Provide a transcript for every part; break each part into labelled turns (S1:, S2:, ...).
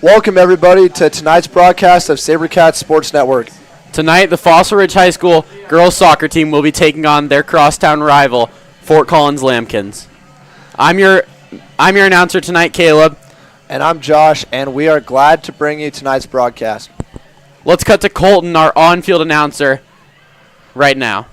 S1: Welcome, everybody, to tonight's broadcast of Sabercats Sports Network.
S2: Tonight, the Fossil Ridge High School girls soccer team will be taking on their crosstown rival, Fort Collins Lambkins. I'm your announcer tonight, Caleb.
S1: And I'm Josh, and we are glad to bring you tonight's broadcast.
S2: Let's cut to Colton, our on-field announcer, right now.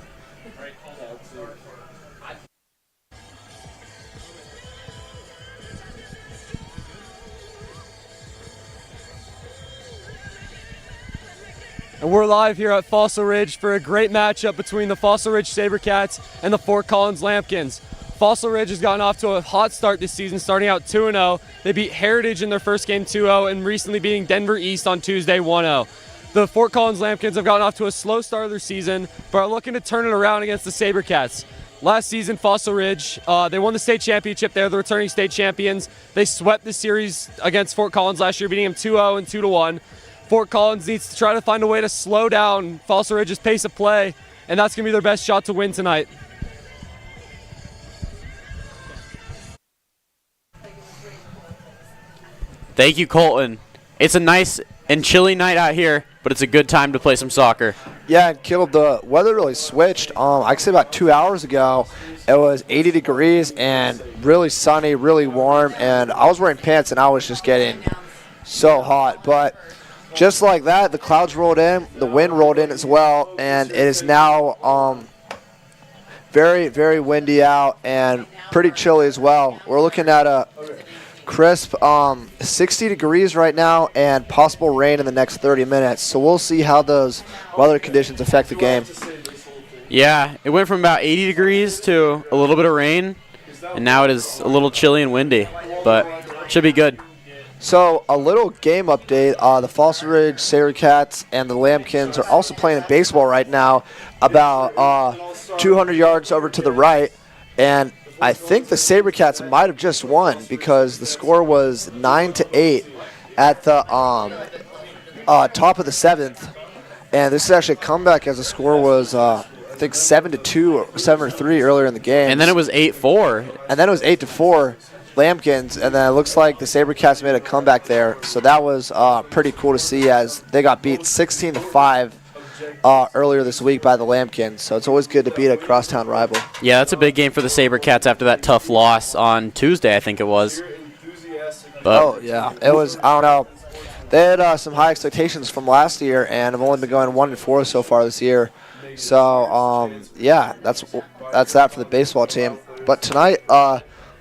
S3: And we're live here at Fossil Ridge for a great matchup between the Fossil Ridge Sabercats and the Fort Collins Lambkins. Fossil Ridge has gotten off to a hot start this season, starting out 2-0. They beat Heritage in their first game 2-0 and recently beating Denver East on Tuesday 1-0. The Fort Collins Lambkins have gotten off to a slow start of their season, but are looking to turn it around against the Sabercats. Last season, Fossil Ridge, they won the state championship. They're the returning state champions. They swept the series against Fort Collins last year, beating them 2-0 and 2-1. Fort Collins needs to try to find a way to slow down Fossil Ridge's pace of play, and that's going to be their best shot to win tonight.
S2: Thank you, Colton. It's a nice and chilly night out here, but it's a good time to play some soccer.
S1: Yeah, and Caleb, the weather really switched. I could say about 2 hours ago, it was 80 degrees and really sunny, really warm, and I was wearing pants, and I was just getting so hot. But just like that, the clouds rolled in, the wind rolled in as well, and it is now very, very windy out and pretty chilly as well. We're looking at a crisp 60 degrees right now and possible rain in the next 30 minutes. So we'll see how those weather conditions affect the game.
S2: Yeah, it went from about 80 degrees to a little bit of rain, and now it is a little chilly and windy, but it should be good.
S1: So a little game update. The Fossil Ridge Sabercats and the Lambkins are also playing baseball right now about 200 yards over to the right. And I think the Sabercats might have just won because the score was 9-8 at the top of the seventh. And this is actually a comeback as the score was, I think, 7-2 or 7-3 earlier in the game.
S2: And then it was 8-4.
S1: And then it was 8-4. Lambkins, and then it looks like the Sabercats made a comeback there. So that was pretty cool to see as they got beat 16-5 earlier this week by the Lambkins. So it's always good to beat a crosstown rival.
S2: Yeah, that's a big game for the Sabercats after that tough loss on Tuesday, I think it was.
S1: But yeah, it was, I don't know. They had some high expectations from last year and have only been going 1-4 so far this year. So, yeah, that's that for the baseball team. But tonight,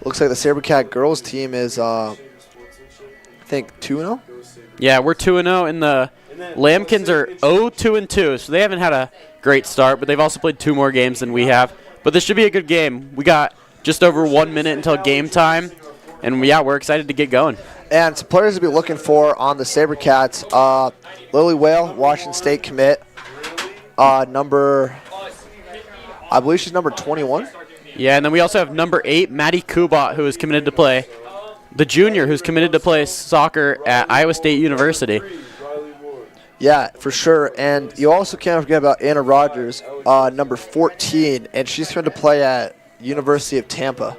S1: looks like the Sabercat girls team is, I think, 2-0?
S2: Yeah, we're 2-0, and the Lambkins are 0-2-2, so they haven't had a great start, but they've also played 2 more games than we have. But this should be a good game. We got just over 1 minute until game time, and, yeah, we're excited to get going.
S1: And some players to be looking for on the Sabercats, Lily Whale, Washington State commit, I believe she's number 21.
S2: Yeah, and then we also have number 8, Maddie Kubat, who is committed to play, the junior who's committed to play soccer at Iowa State University.
S1: Yeah, for sure. And you also can't forget about Anna Rogers, number 14, and she's committed to play at University of Tampa.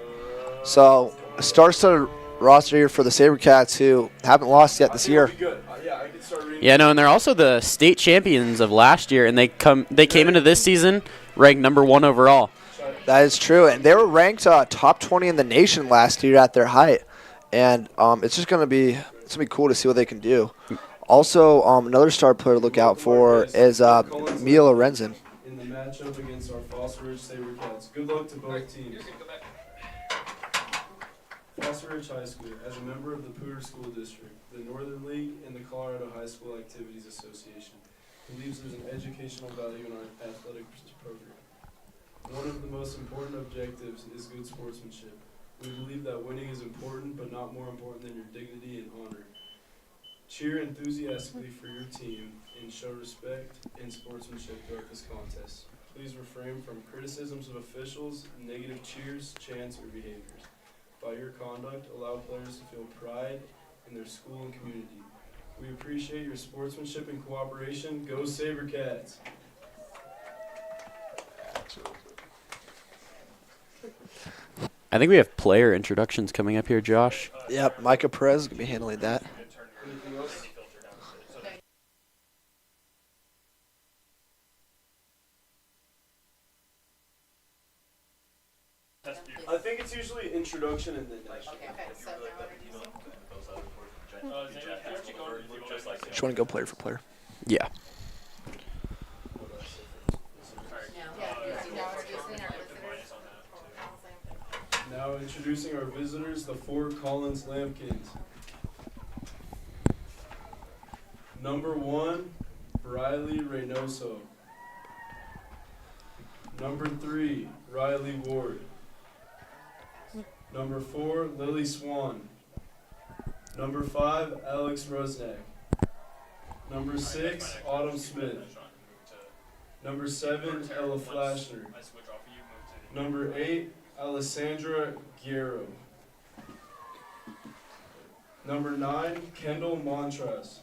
S1: So a star-studded roster here for the Sabercats who haven't lost yet this year.
S2: Yeah, no, and they're also the state champions of last year, and they came into this season ranked number 1 overall.
S1: That is true, and they were ranked top 20 in the nation last year at their height, and it's just gonna be cool to see what they can do. Also, another star player to look out for is Mia Lorenzen.
S4: In the matchup against our Fossil Ridge Sabercats, good luck to both teams. Fossil Ridge High School, as a member of the Poudre School District, the Northern League, and the Colorado High School Activities Association, believes there's an educational value in our athletic program. One of the most important objectives is good sportsmanship. We believe that winning is important, but not more important than your dignity and honor. Cheer enthusiastically for your team and show respect and sportsmanship throughout this contest. Please refrain from criticisms of officials, negative cheers, chants, or behaviors. By your conduct, allow players to feel pride in their school and community. We appreciate your sportsmanship and cooperation. Go Sabercats!
S2: I think we have player introductions coming up here, Josh.
S1: Yep, Micah Perez is going to be handling that.
S4: Anything else? I think it's usually introduction and then national.
S1: Just want to go player for player.
S2: Yeah.
S4: Now introducing our visitors, the Fort Collins Lambkins. Number 1, Riley Reynoso. Number 3, Riley Ward. Number 4, Lily Swan. Number 5, Alex Rusnak. Number 6, Autumn Smith. Number 7, Ella Flashner. Number 8, Alessandra Guerrero. Number 9, Kendall Montrez.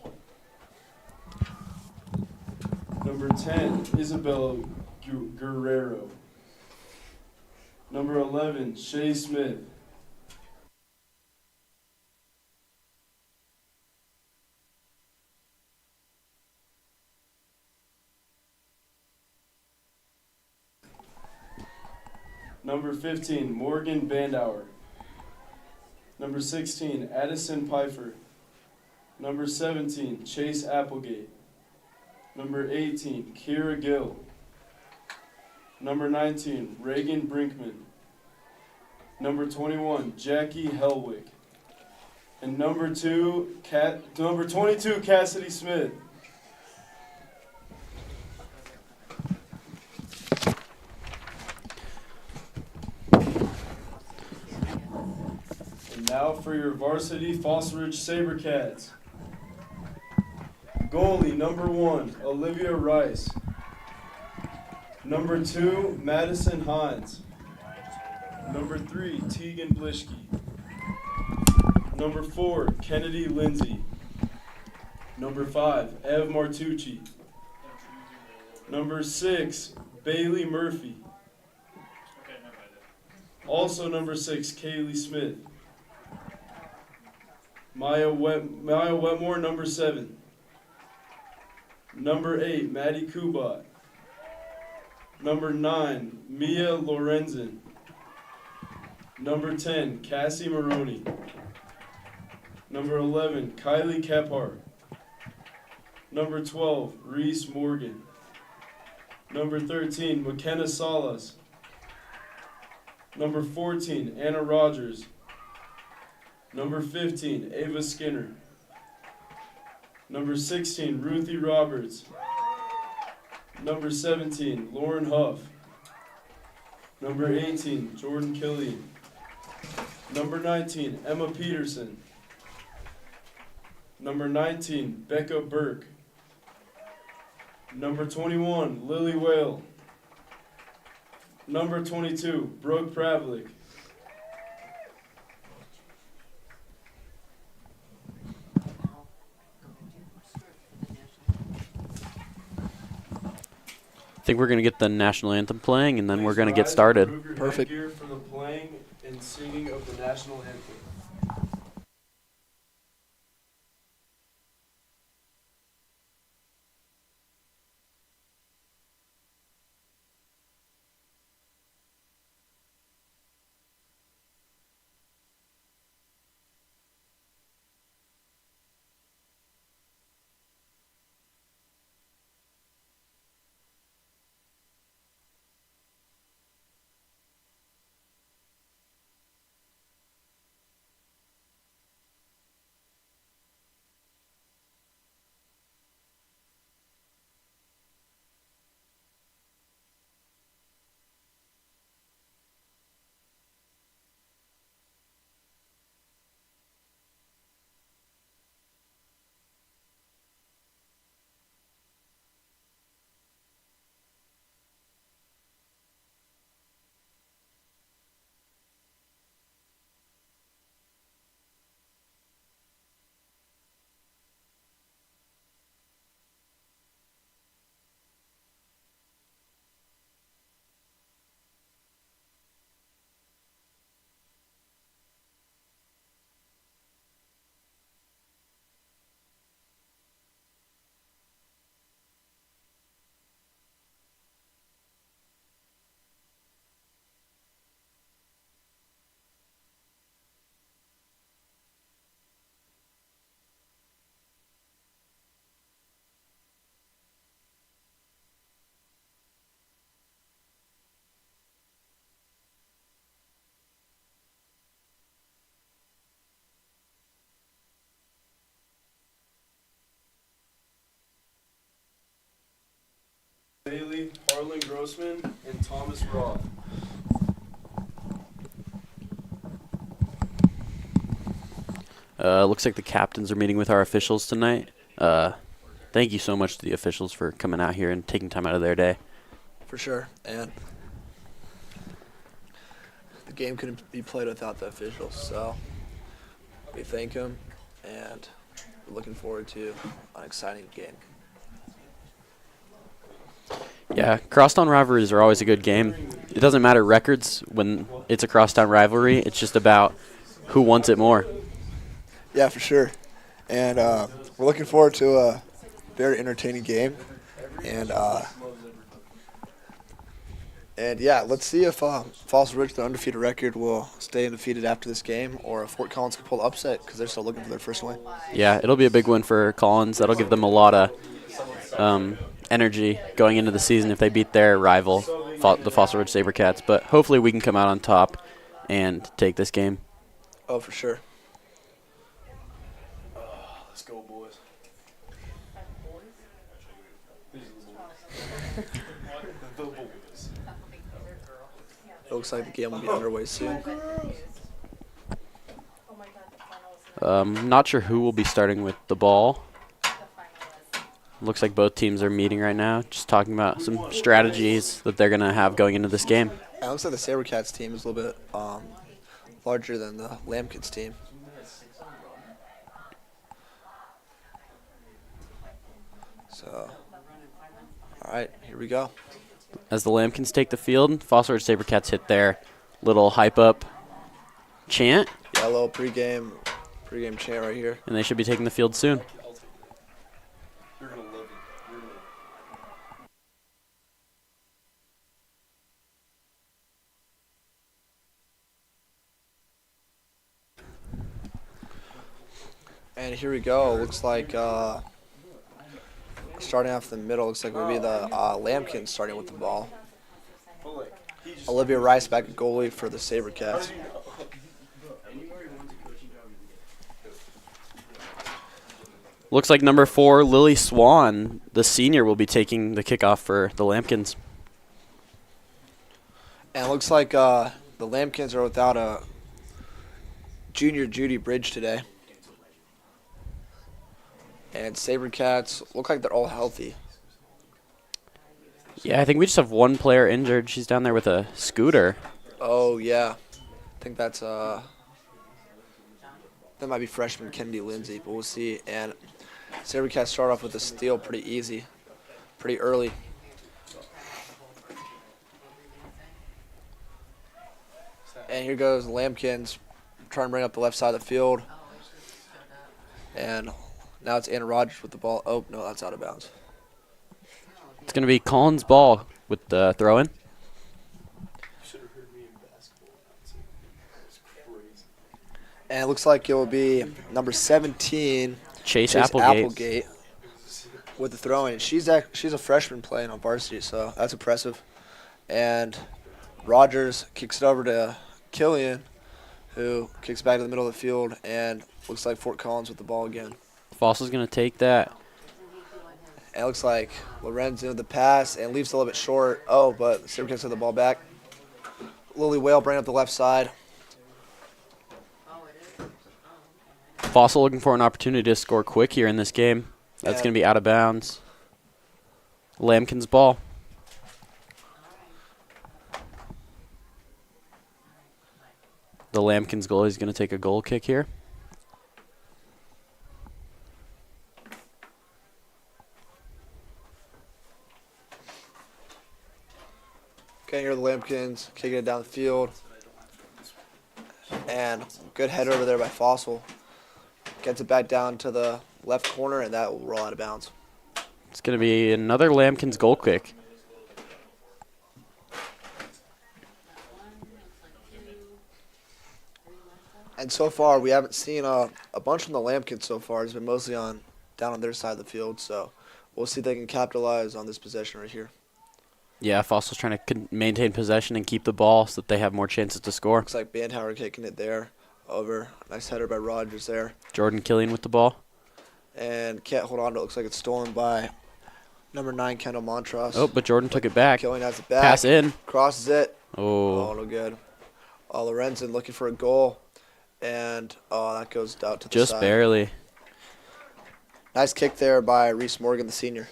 S4: Number 10, Isabella Guerrero. Number 11, Shay Smith. Number 15, Morgan Bandauer. Number 16, Addison Pfeiffer. Number 17, Chase Applegate. Number 18, Kira Gill. Number 19, Reagan Brinkman. Number 21, Jackie Helwick. And number 22, Cassidy Smith. And now for your varsity Fossil Ridge Sabercats. Goalie, number 1, Olivia Rice. Number 2, Madison Hines. Number 3, Tegan Blishke. Number 4, Kennedy Lindsay. Number 5, Ev Martucci. Number 6, Bailey Murphy. Also number 6, Kaylee Smith. Maya Wetmore, number 7. Number 8, Maddie Kubat. Number 9, Mia Lorenzen. Number 10, Cassie Maroney. Number 11, Kylie Kephart. Number 12, Reese Morgan. Number 13, McKenna Salas. Number 14, Anna Rogers. Number 15, Ava Skinner. Number 16, Ruthie Roberts. Number 17, Lauren Huff. Number 18, Jordan Killian. Number 19, Emma Peterson. Number 19, Becca Burke. Number 21, Lily Whale. Number 22, Brooke Pravlik.
S2: I think we're going to get the national anthem playing, and then we're
S4: Please
S2: going to get
S4: rise
S2: started.
S4: and remove your
S1: Perfect.
S4: headgear for the playing and singing of the national anthem. Grossman, and Thomas Roth.
S2: Looks like the captains are meeting with our officials tonight. Thank you so much to the officials for coming out here and taking time out of their day.
S1: For sure. And the game couldn't be played without the officials, so we thank them, and we're looking forward to an exciting game.
S2: Yeah, crosstown rivalries are always a good game. It doesn't matter records when it's a crosstown rivalry. It's just about who wants it more.
S1: Yeah, for sure. And we're looking forward to a very entertaining game. And yeah, let's see if Fossil Ridge, the undefeated record, will stay undefeated after this game, or if Fort Collins can pull the upset because they're still looking for their first win.
S2: Yeah, it'll be a big win for Collins. That'll give them a lot of energy going into the season if they beat their rival, the Fossil Ridge Sabercats. But hopefully we can come out on top and take this game.
S1: Oh, for sure.
S4: Let's go, boys. The boys.
S1: It looks like the game will be underway soon.
S2: Not sure who will be starting with the ball. Looks like both teams are meeting right now, just talking about some strategies that they're going to have going into this game.
S1: It looks like the Sabercats team is a little bit larger than the Lambkins team. So, all right, here we go.
S2: As the Lambkins take the field, Fossil Ridge Sabercats hit their little hype-up chant,
S1: Yeah, a little pregame chant right here.
S2: and they should be taking the field soon.
S4: You're going to love it. You're gonna
S1: And here we go. Looks like starting off the middle, looks like it would be the Lambkins starting with the ball. Olivia Rice back at goalie for the Sabercats.
S2: Looks like number 4, Lily Swan, the senior, will be taking the kickoff for the Lambkins.
S1: And it looks like the Lambkins are without a junior Judy Bridge today. And Sabercats look like they're all healthy.
S2: Yeah, I think we just have one player injured. She's down there with a scooter.
S1: Oh, yeah. I think that's that might be freshman Kennedy Lindsay, but we'll see. And Sabercats start off with a steal pretty easy, pretty early. And here goes Lambkins trying to bring up the left side of the field. And now it's Anna Rogers with the ball. Oh, no, that's out of bounds.
S2: It's going to be Collins' ball with the throw-in.
S4: should have heard me in basketball. It's crazy.
S1: And it looks like it will be number 17,
S2: Chase Applegate.
S1: Applegate with the throw-in. She's a freshman playing on varsity, so that's impressive. And Rogers kicks it over to Killian, who kicks back to the middle of the field, and looks like Fort Collins with the ball again.
S2: Fossil's going to take that.
S1: And it looks like Lorenzo with the pass and leaves it a little bit short. Oh, but Sabercats have the ball back. Lily Whale bringing up the left side.
S2: Fossil looking for an opportunity to score quick here in this game. That's going to be out of bounds. Lambkins' ball. The Lambkins goalie is going to take a goal kick here.
S1: Okay, here are the Lambkins kicking it down the field. And good header over there by Fossil. Gets it back down to the left corner, and that will roll out of bounds.
S2: It's going to be another Lambkins goal kick.
S1: And so far, we haven't seen a bunch from the Lambkins so far. It's been mostly down on their side of the field, so we'll see if they can capitalize on this possession right here.
S2: Yeah, Fossil's trying to maintain possession and keep the ball so that they have more chances to score.
S1: Looks like Bandhauer kicking it there over. Nice header by Rogers there.
S2: Jordan Killian with the ball.
S1: And can't hold on to it. Looks like it's stolen by Number 9, Kendall Montross.
S2: Oh, but Jordan took it back.
S1: Killian has it back.
S2: Pass in.
S1: Crosses it.
S2: Oh.
S1: Oh, no good. Lorenzen looking for a goal. And, that goes out to the
S2: Just
S1: side.
S2: barely.
S1: Nice kick there by Reese Morgan, the senior.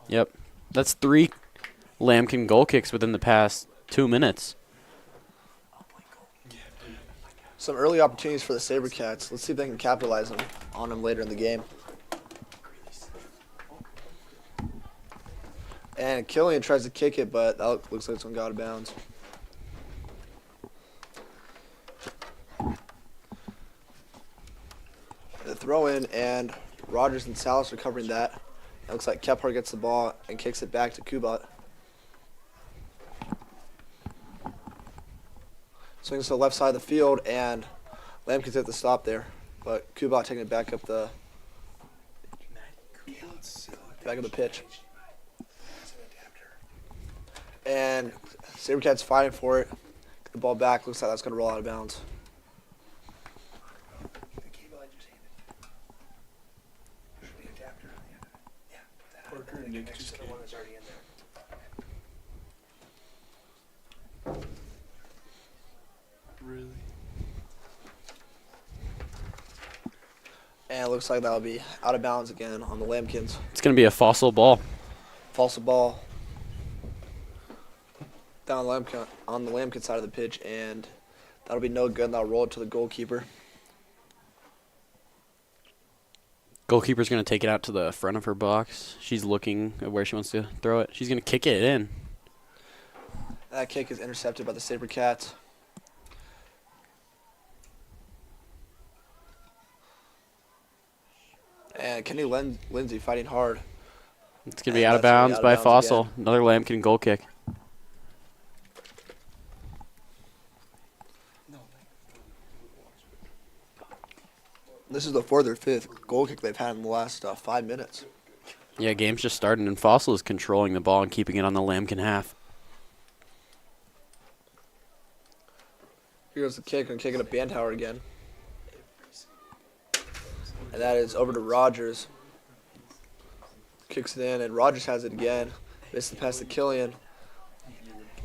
S2: Yep. That's 3 Lambkin goal kicks within the past 2 minutes.
S1: Some early opportunities for the Sabercats. Let's see if they can capitalize on them later in the game. And Killian tries to kick it, but that looks like it's going to go out of bounds. The throw in, and Rogers and Salas are covering that. It looks like Kephart gets the ball and kicks it back to Kubat. Swings to the left side of the field, and Lambkins hit the stop there. But Kubat taking it back up the pitch. And Sabercats fighting for it. Get the ball back. Looks like that's going to roll out of bounds.
S4: Really?
S1: And it looks like that'll be out of bounds again on the Lambkins.
S2: It's going to be a fossil ball.
S1: False ball down on the Lambkin side of the pitch, and that'll be no good. And that'll roll it to the goalkeeper.
S2: Goalkeeper's going to take it out to the front of her box. She's looking at where she wants to throw it. She's going to kick it in.
S1: That kick is intercepted by the Sabercats. And Kenny Lindsay fighting hard.
S2: It's going to be out of bounds by Fossil.
S1: Again.
S2: Another Lambkin goal kick.
S1: This is the 4th or 5th goal kick they've had in the last 5 minutes.
S2: Yeah, game's just starting, and Fossil is controlling the ball and keeping it on the Lambkin half.
S1: Here goes the kick, and kicking to Bandhauer again. And that is over to Rogers. Kicks it in, and Rogers has it again. Misses the pass to Killian.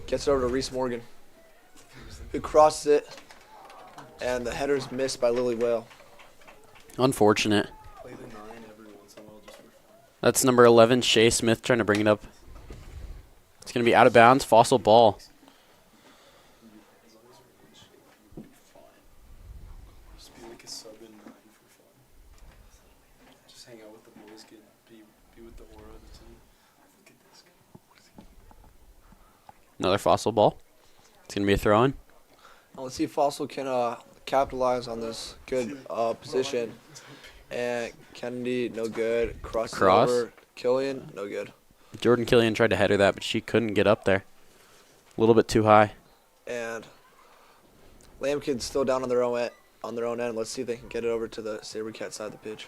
S1: Gets it over to Reese Morgan, who crosses it, and the header's missed by Lily Whale.
S2: Unfortunate.
S4: Play the 9 every once in a while just for fun.
S2: That's number 11, Shea Smith, trying to bring it up. It's going to be out of bounds. Fossil ball.
S4: As long as we're in shape, we'll be fine. Just be like a sub in 9 for fun. Just hang out with the boys, be with the aura of the team. Look at this guy.
S2: Another Fossil ball. It's going to be a throw-in.
S1: Now let's see if Fossil can capitalize on this good position. And Kennedy, no good. Cross. Over. Killian, no good.
S2: Jordan Killian tried to header that, but she couldn't get up there. A little bit too high.
S1: And Lambkin's still down on their own end. Let's see if they can get it over to the Sabercat side of the pitch.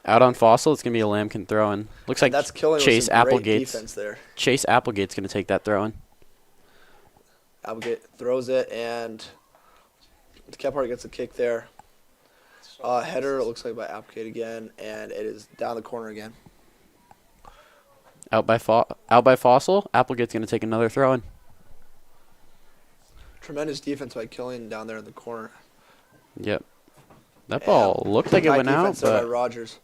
S2: Out on Fossil, it's going to be a Lambkin throw-in. Looks like
S1: That's Killian
S2: Chase
S1: with some great
S2: Applegate's
S1: defense there.
S2: Chase Applegate's going to take that throw-in.
S1: Applegate throws it, and Kephart gets a kick there. Header, it looks like by Applegate again, and it is down the corner again.
S2: Out by Fossil, Applegate's going to take another throw-in.
S1: Tremendous defense by Killian down there in the corner.
S2: Yep. That ball looked like it went out,
S1: defense there by
S2: but
S1: Rogers.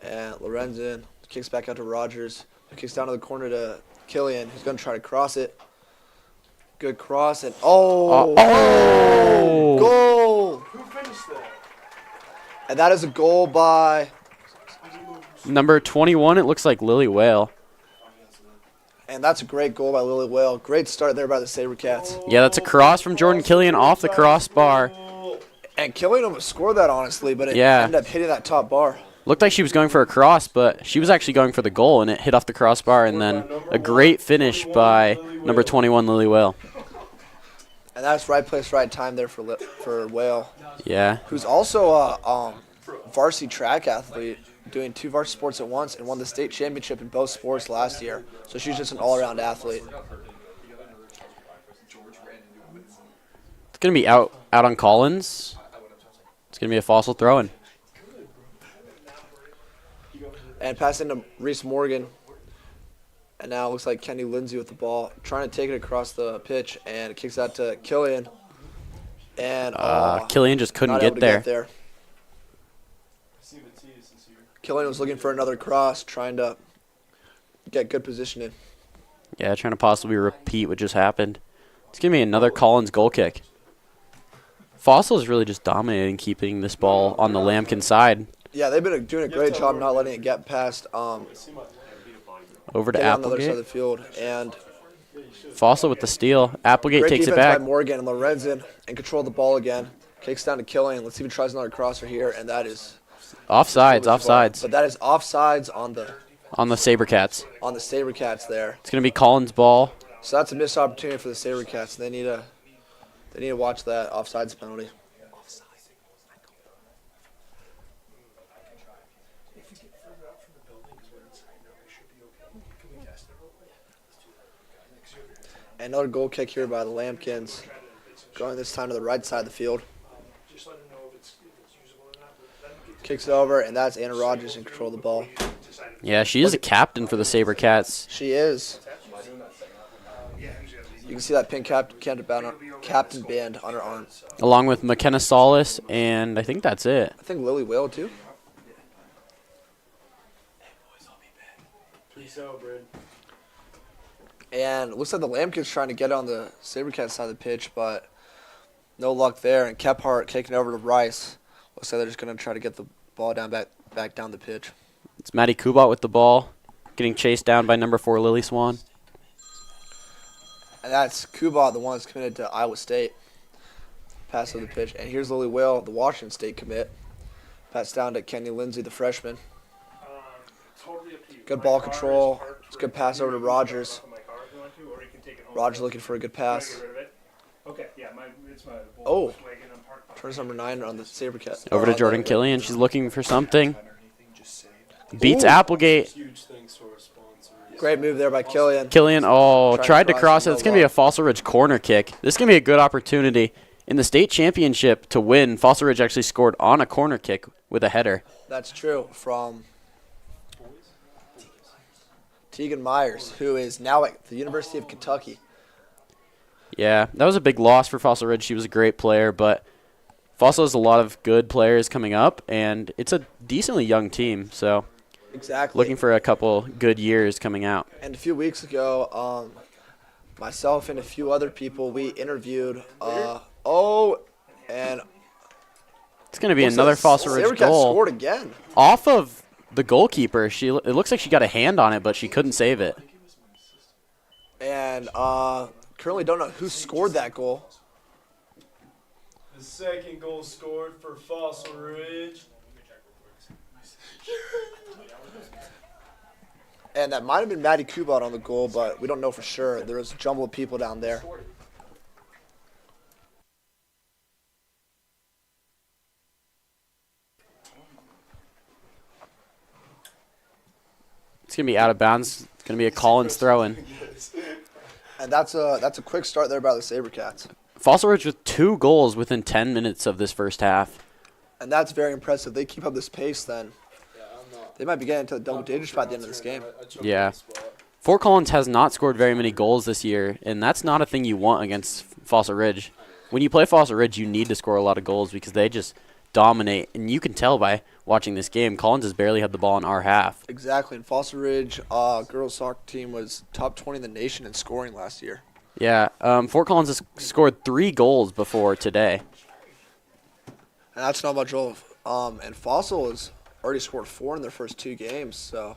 S1: And Lorenzen kicks back out to Rogers. Kicks down to the corner to Killian. He's going to try to cross it. Good cross, and goal!
S4: Who finished that?
S1: And that is a goal by,
S2: number 21, it looks like Lily Whale.
S1: and that's a great goal by Lily Whale. Great start there by the Sabercats.
S2: Yeah, that's a cross from Jordan Killian off the crossbar.
S1: And Killian almost scored that, honestly, but it
S2: Yeah.
S1: ended up hitting that top bar.
S2: Looked like she was going for a cross, but she was actually going for the goal, and it hit off the crossbar, and then a great finish by number 21, Lily Whale.
S1: And that's right place, right time there for Whale,
S2: Yeah.
S1: who's also a varsity track athlete, doing 2 varsity sports at once, and won the state championship in both sports last year. So she's just an all-around athlete.
S2: It's going to be out on Collins. It's going to be a Fossil throw-in.
S1: And pass into Reese Morgan. And now it looks like Kenny Lindsay with the ball, trying to take it across the pitch, and it kicks out to Killian. And
S2: Killian just couldn't
S1: not able
S2: get
S1: to
S2: there.
S1: Killian was looking for another cross, trying to get good positioning.
S2: Yeah, trying to possibly repeat what just happened. It's going to be another Collins goal kick. Fossil is really just dominating, keeping this ball on the Lambkin side.
S1: Yeah, they've been doing a great job not letting it get past
S2: Over to
S1: on the other side of
S2: Applegate.
S1: the field. And
S2: Fossil with the steal. Applegate
S1: great
S2: takes it
S1: defense
S2: back.
S1: by Morgan, and Lorenzen in control of the ball again. Kicks down to Killian. Let's see if he tries another crosser here, and that is
S2: Offsides.
S1: But that is offsides on the
S2: Sabercats.
S1: Sabercats there.
S2: It's going to be Collins' ball.
S1: So that's a missed opportunity for the Sabercats. They need to watch that offsides penalty. Another goal kick here by the Lambkins, going this time to the right side of the field. Kicks it over, and that's Anna Rogers in control of the ball.
S2: Yeah, she is a captain for the Sabercats.
S1: She is. You can see that pink captain band on her arm.
S2: Along with McKenna Solis, and I think that's it.
S1: I think Lily Whale, too.
S4: Peace out, Brad.
S1: And it looks like the Lambkins trying to get on the Sabercats side of the pitch, but no luck there. And Kephart kicking over to Rice. Looks like they're just going to try to get the ball back down the pitch.
S2: It's Maddie Kubat with the ball, getting chased down by number 4 Lily Swan.
S1: And that's Kubat, the one that's committed to Iowa State. Pass over the pitch. And here's Lily Whale, the Washington State commit. Pass down to Kenny Lindsay, the freshman. Good ball control. It's a good pass over to Rogers. Rogers looking for a good pass. Oh, turns number 9 on the Sabercat.
S2: Over to Jordan Killian. She's looking for something. Beats Applegate.
S4: Huge thanks to our sponsor.
S1: Great move there by Killian.
S2: Killian, tried to cross it. It's going to be a Fossil Ridge corner kick. This is going to be a good opportunity. In the state championship to win, Fossil Ridge actually scored on a corner kick with a header.
S1: That's true, from Tegan Myers, who is now at the University of Kentucky.
S2: Yeah, that was a big loss for Fossil Ridge. She was a great player, but Fossil has a lot of good players coming up, and it's a decently young team, so
S1: Exactly.
S2: looking for a couple good years coming out.
S1: And a few weeks ago, myself and a few other people, we interviewed, and
S2: It's going to be another Fossil Ridge
S1: Sabercats
S2: goal.
S1: scored again.
S2: Off of the goalkeeper. It looks like she got a hand on it, but she couldn't save it.
S1: And currently don't know who scored that goal.
S4: The second goal scored for Fossil Ridge.
S1: And that might have been Maddie Kubat on the goal, but we don't know for sure. There was a jumble of people down there.
S2: It's going to be out of bounds. It's going to be a Collins throw-in.
S1: And that's a quick start there by the Sabercats.
S2: Fossil Ridge with 2 goals within 10 minutes of this first half.
S1: And that's very impressive. They keep up this pace, then they might be getting into the double digits by the end of this game.
S2: Yeah. Fort Collins has not scored very many goals this year, and that's not a thing you want against Fossil Ridge. When you play Fossil Ridge, you need to score a lot of goals because they just dominate. And you can tell by watching this game, Collins has barely had the ball in our half.
S1: Exactly. And Fossil Ridge girls soccer team was top 20 in the nation in scoring last year.
S2: Yeah, Fort Collins has scored 3 goals before today.
S1: And that's not much of. And Fossil has already scored 4 in their first 2 games. So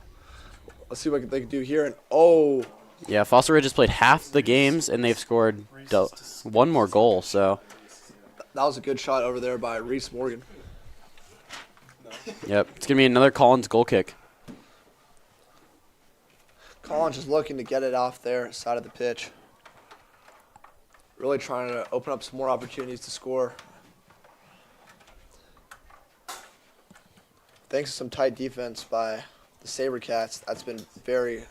S1: let's see what they can do here. And
S2: Yeah, Fossil Ridge has played half the games, and they've scored 1 more goal. So
S1: that was a good shot over there by Reese Morgan.
S2: Yep, it's going to be another Collins goal kick.
S1: Collins is looking to get it off their side of the pitch. Really trying to open up some more opportunities to score. Thanks to some tight defense by the Sabercats, that's been very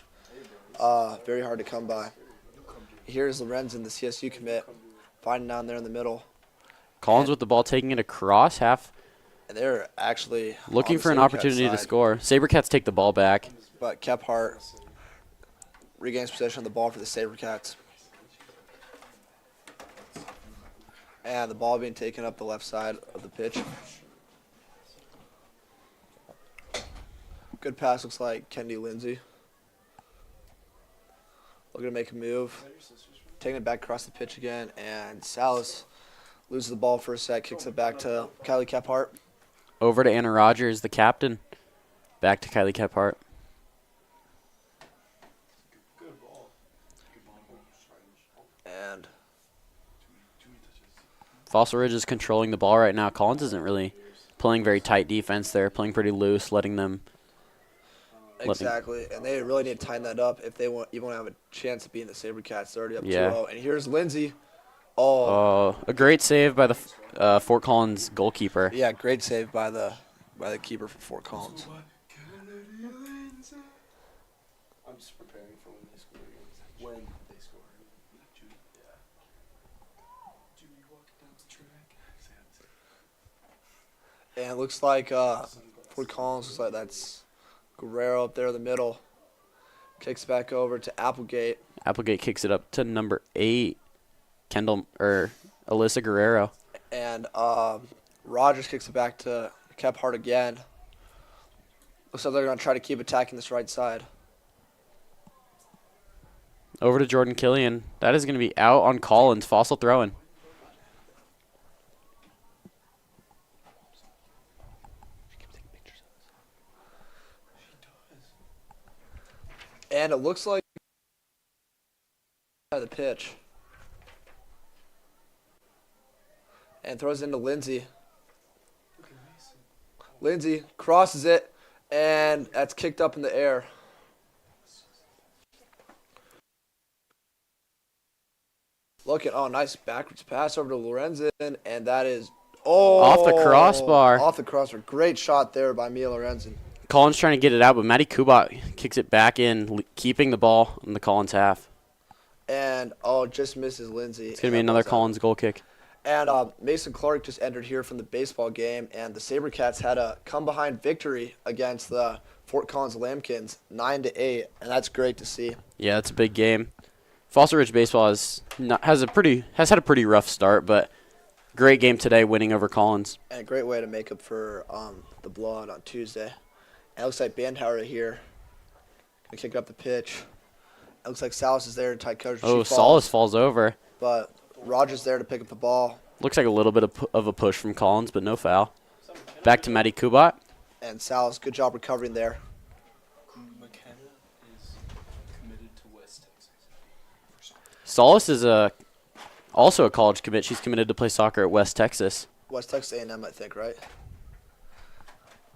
S1: hard to come by. Here's Lorenzen, the CSU commit, finding down there in the middle.
S2: Collins with the ball, taking it across half.
S1: And they're actually
S2: looking
S1: on the
S2: for an
S1: Sabercats
S2: opportunity to
S1: side.
S2: score. Sabercats take the ball back.
S1: But Kephart regains possession of the ball for the Sabercats. And the ball being taken up the left side of the pitch. Good pass, looks like Kennedy Lindsay. Looking to make a move. Taking it back across the pitch again. And Salas loses the ball for a set, kicks it back to Kylie Kephart.
S2: Over to Anna Rogers, the captain. Back to Kylie Kephart.
S1: And
S2: Fossil Ridge is controlling the ball right now. Collins isn't really playing very tight defense there, playing pretty loose, letting them.
S1: exactly, and they really need to tighten that up if they want even want to have a chance of beating the Sabercats. They're already up 2-0. And here's Lindsay. Oh,
S2: A great save by the Fort Collins goalkeeper.
S1: yeah, great save by the keeper for Fort Collins.
S4: I'm just preparing for when they score again. When they score. Judy walking down the track.
S1: And it looks like Fort Collins looks like that's Guerrero up there in the middle. Kicks back over to Applegate.
S2: Applegate kicks it up to number 8, Alyssa Guerrero.
S1: And Rogers kicks it back to Kephart again. Looks like they're going to try to keep attacking this right side.
S2: Over to Jordan Killian. That is going to be out on Collins. Fossil throwing.
S1: And it looks like the pitch. And throws it into Lindsay. Lindsay crosses it, and that's kicked up in the air. Look at, nice backwards pass over to Lorenzen, and that is,
S2: Off the crossbar.
S1: Off the crossbar. Great shot there by Mia Lorenzen.
S2: Collins trying to get it out, but Maddie Kubat kicks it back in, keeping the ball in the Collins half.
S1: And, just misses Lindsay.
S2: It's going to be another Collins goal kick.
S1: And Mason Clark just entered here from the baseball game, and the Sabercats had a come-behind victory against the Fort Collins Lambkins, 9-8, and that's great to see.
S2: Yeah, that's a big game. Fossil Ridge baseball has had a pretty rough start, but great game today, winning over Collins.
S1: And a great way to make up for the blowout on Tuesday. And it looks like Bandhauer here gonna kick up the pitch. It looks like Salas is there in tight coverage.
S2: Oh, Salas falls over.
S1: But Rogers there to pick up the ball.
S2: Looks like a little bit of a push from Collins, but no foul. Back to Maddie Kubat.
S1: And Salas, good job recovering there.
S4: McKenna is committed to West Texas.
S2: Salas is also a college commit. She's committed to play soccer at West Texas.
S1: West Texas A&M, I think, right?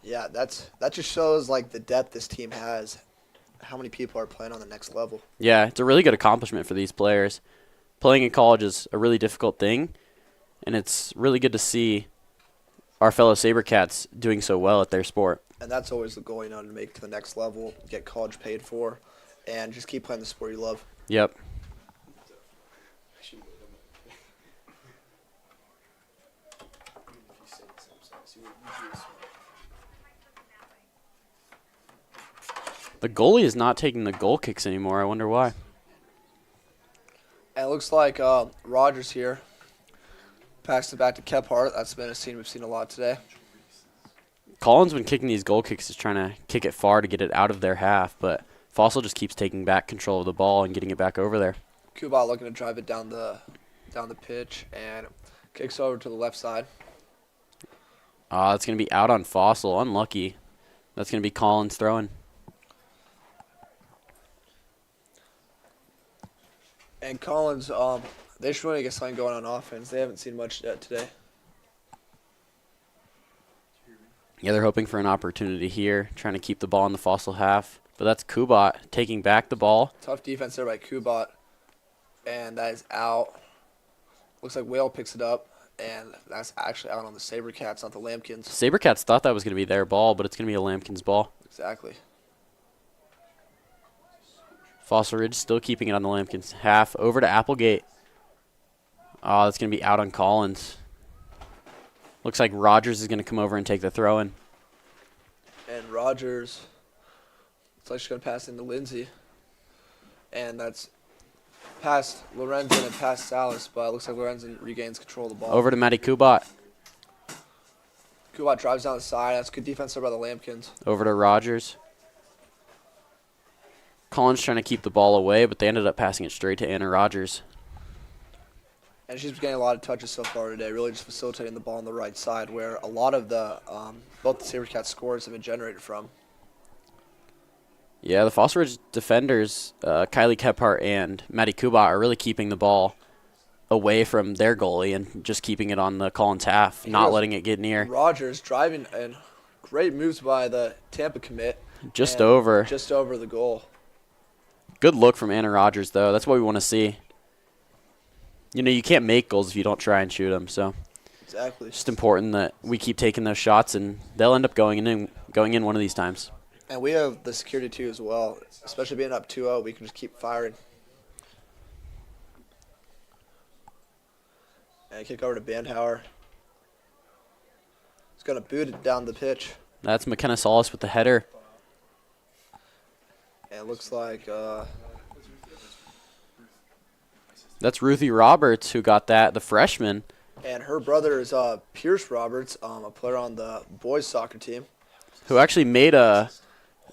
S1: Yeah, that just shows like the depth this team has. How many people are playing on the next level?
S2: Yeah, it's a really good accomplishment for these players. Playing in college is a really difficult thing, and it's really good to see our fellow Sabercats doing so well at their sport.
S1: And that's always the goal, to make it to the next level, get college paid for, and just keep playing the sport you love.
S2: Yep. The goalie is not taking the goal kicks anymore. I wonder why.
S1: And it looks like Rogers here passed it back to Kephart. That's been a scene we've seen a lot today.
S2: Collins, when kicking these goal kicks, is trying to kick it far to get it out of their half, but Fossil just keeps taking back control of the ball and getting it back over there.
S1: Kubat looking to drive it down the pitch and kicks over to the left side.
S2: That's going to be out on Fossil. Unlucky. That's going to be Collins throwing.
S1: And Collins, they should really get something going on offense. They haven't seen much yet today.
S2: Yeah, they're hoping for an opportunity here, trying to keep the ball in the Fossil half. But that's Kubat taking back the ball.
S1: Tough defense there by Kubat. And that is out. Looks like Whale picks it up. And that's actually out on the Sabercats, not the Lambkins.
S2: Sabercats thought that was going to be their ball, but it's going to be a Lambkins ball.
S1: Exactly.
S2: Fossil Ridge still keeping it on the Lambkins half. Over to Applegate. That's going to be out on Collins. Looks like Rogers is going to come over and take the throw in.
S1: And Rogers, it's like she's going to pass into Lindsay. And that's past Lorenzen and past Salas, but it looks like Lorenzen regains control of the ball.
S2: Over to Maddie Kubat.
S1: Kubat drives down the side. That's good defense there by the Lambkins.
S2: Over to Rogers. Collins trying to keep the ball away, but they ended up passing it straight to Anna Rogers.
S1: And she's getting a lot of touches so far today, really just facilitating the ball on the right side, where a lot of the both the Sabercats scores have been generated from.
S2: Yeah, the Fossil Ridge defenders, Kylie Kephart and Maddie Kubat, are really keeping the ball away from their goalie and just keeping it on the Collins half, not letting it get near.
S1: Rogers driving, and great moves by the Tampa commit.
S2: Just over
S1: the goal.
S2: Good look from Anna Rogers, though. That's what we want to see. You know, you can't make goals if you don't try and shoot them, so
S1: exactly.
S2: It's just important that we keep taking those shots, and they'll end up going in one of these times.
S1: And we have the security, too, as well. Especially being up 2-0, we can just keep firing. And kick over to Bandhauer. He's going to boot it down the pitch.
S2: That's McKenna Solis with the header.
S1: And it looks like
S2: that's Ruthie Roberts who got that, the freshman.
S1: And her brother is Pierce Roberts, a player on the boys soccer team.
S2: Who actually made a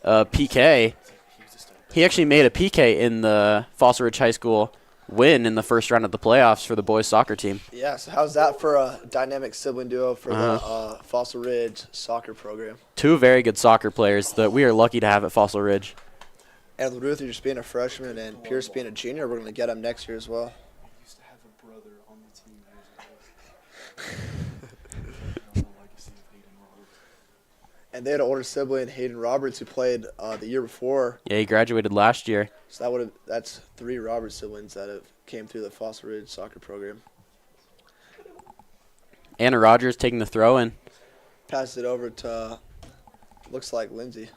S2: PK. He actually made a PK in the Fossil Ridge High School win in the first round of the playoffs for the boys soccer team.
S1: Yeah, so how's that for a dynamic sibling duo for the Fossil Ridge soccer program?
S2: Two very good soccer players that we are lucky to have at Fossil Ridge.
S1: And with Ruthie just being a freshman and Pierce being a junior, we're going to get him next year as well.
S4: I used to have a brother on the team years ago.
S1: And they had an older sibling, Hayden Roberts, who played the year before.
S2: Yeah, he graduated last year.
S1: So that's 3 Roberts siblings that have came through the Fossil Ridge soccer program.
S2: Anna Rogers taking the throw in.
S1: Passed it over to, looks like Lindsay.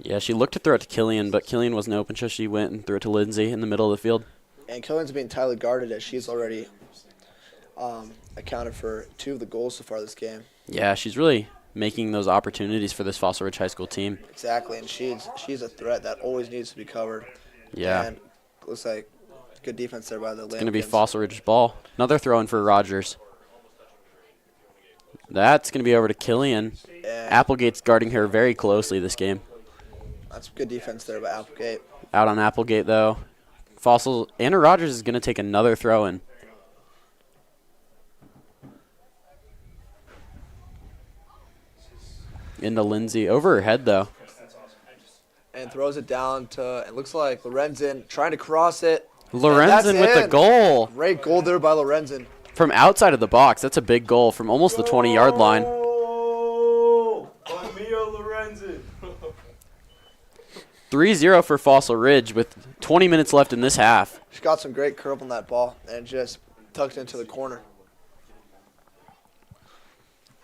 S2: Yeah, she looked to throw it to Killian, but Killian wasn't open, so she went and threw it to Lindsay in the middle of the field.
S1: And Killian's being tightly guarded as she's already accounted for 2 of the goals so far this game.
S2: Yeah, she's really making those opportunities for this Fossil Ridge High School team.
S1: Exactly, and she's a threat that always needs to be covered.
S2: Yeah.
S1: And looks like good defense there by the Lambkins.
S2: It's going to be Fossil Ridge's ball. Another throw in for Rogers. That's going to be over to Killian.
S1: And
S2: Applegate's guarding her very closely this game.
S1: that's good defense there by Applegate.
S2: Out on Applegate, though. Anna Rogers is going to take another throw in. Into Lindsay. Over her head, though.
S1: And throws it down to, it looks like Lorenzen trying to cross it.
S2: Lorenzen with the goal.
S1: Great goal there by Lorenzen.
S2: From outside of the box, that's a big goal from almost the 20-yard line.
S4: Oh, Mio Lorenzen.
S2: 3-0 for Fossil Ridge with 20 minutes left in this half.
S1: She got some great curve on that ball and just tucked into the corner.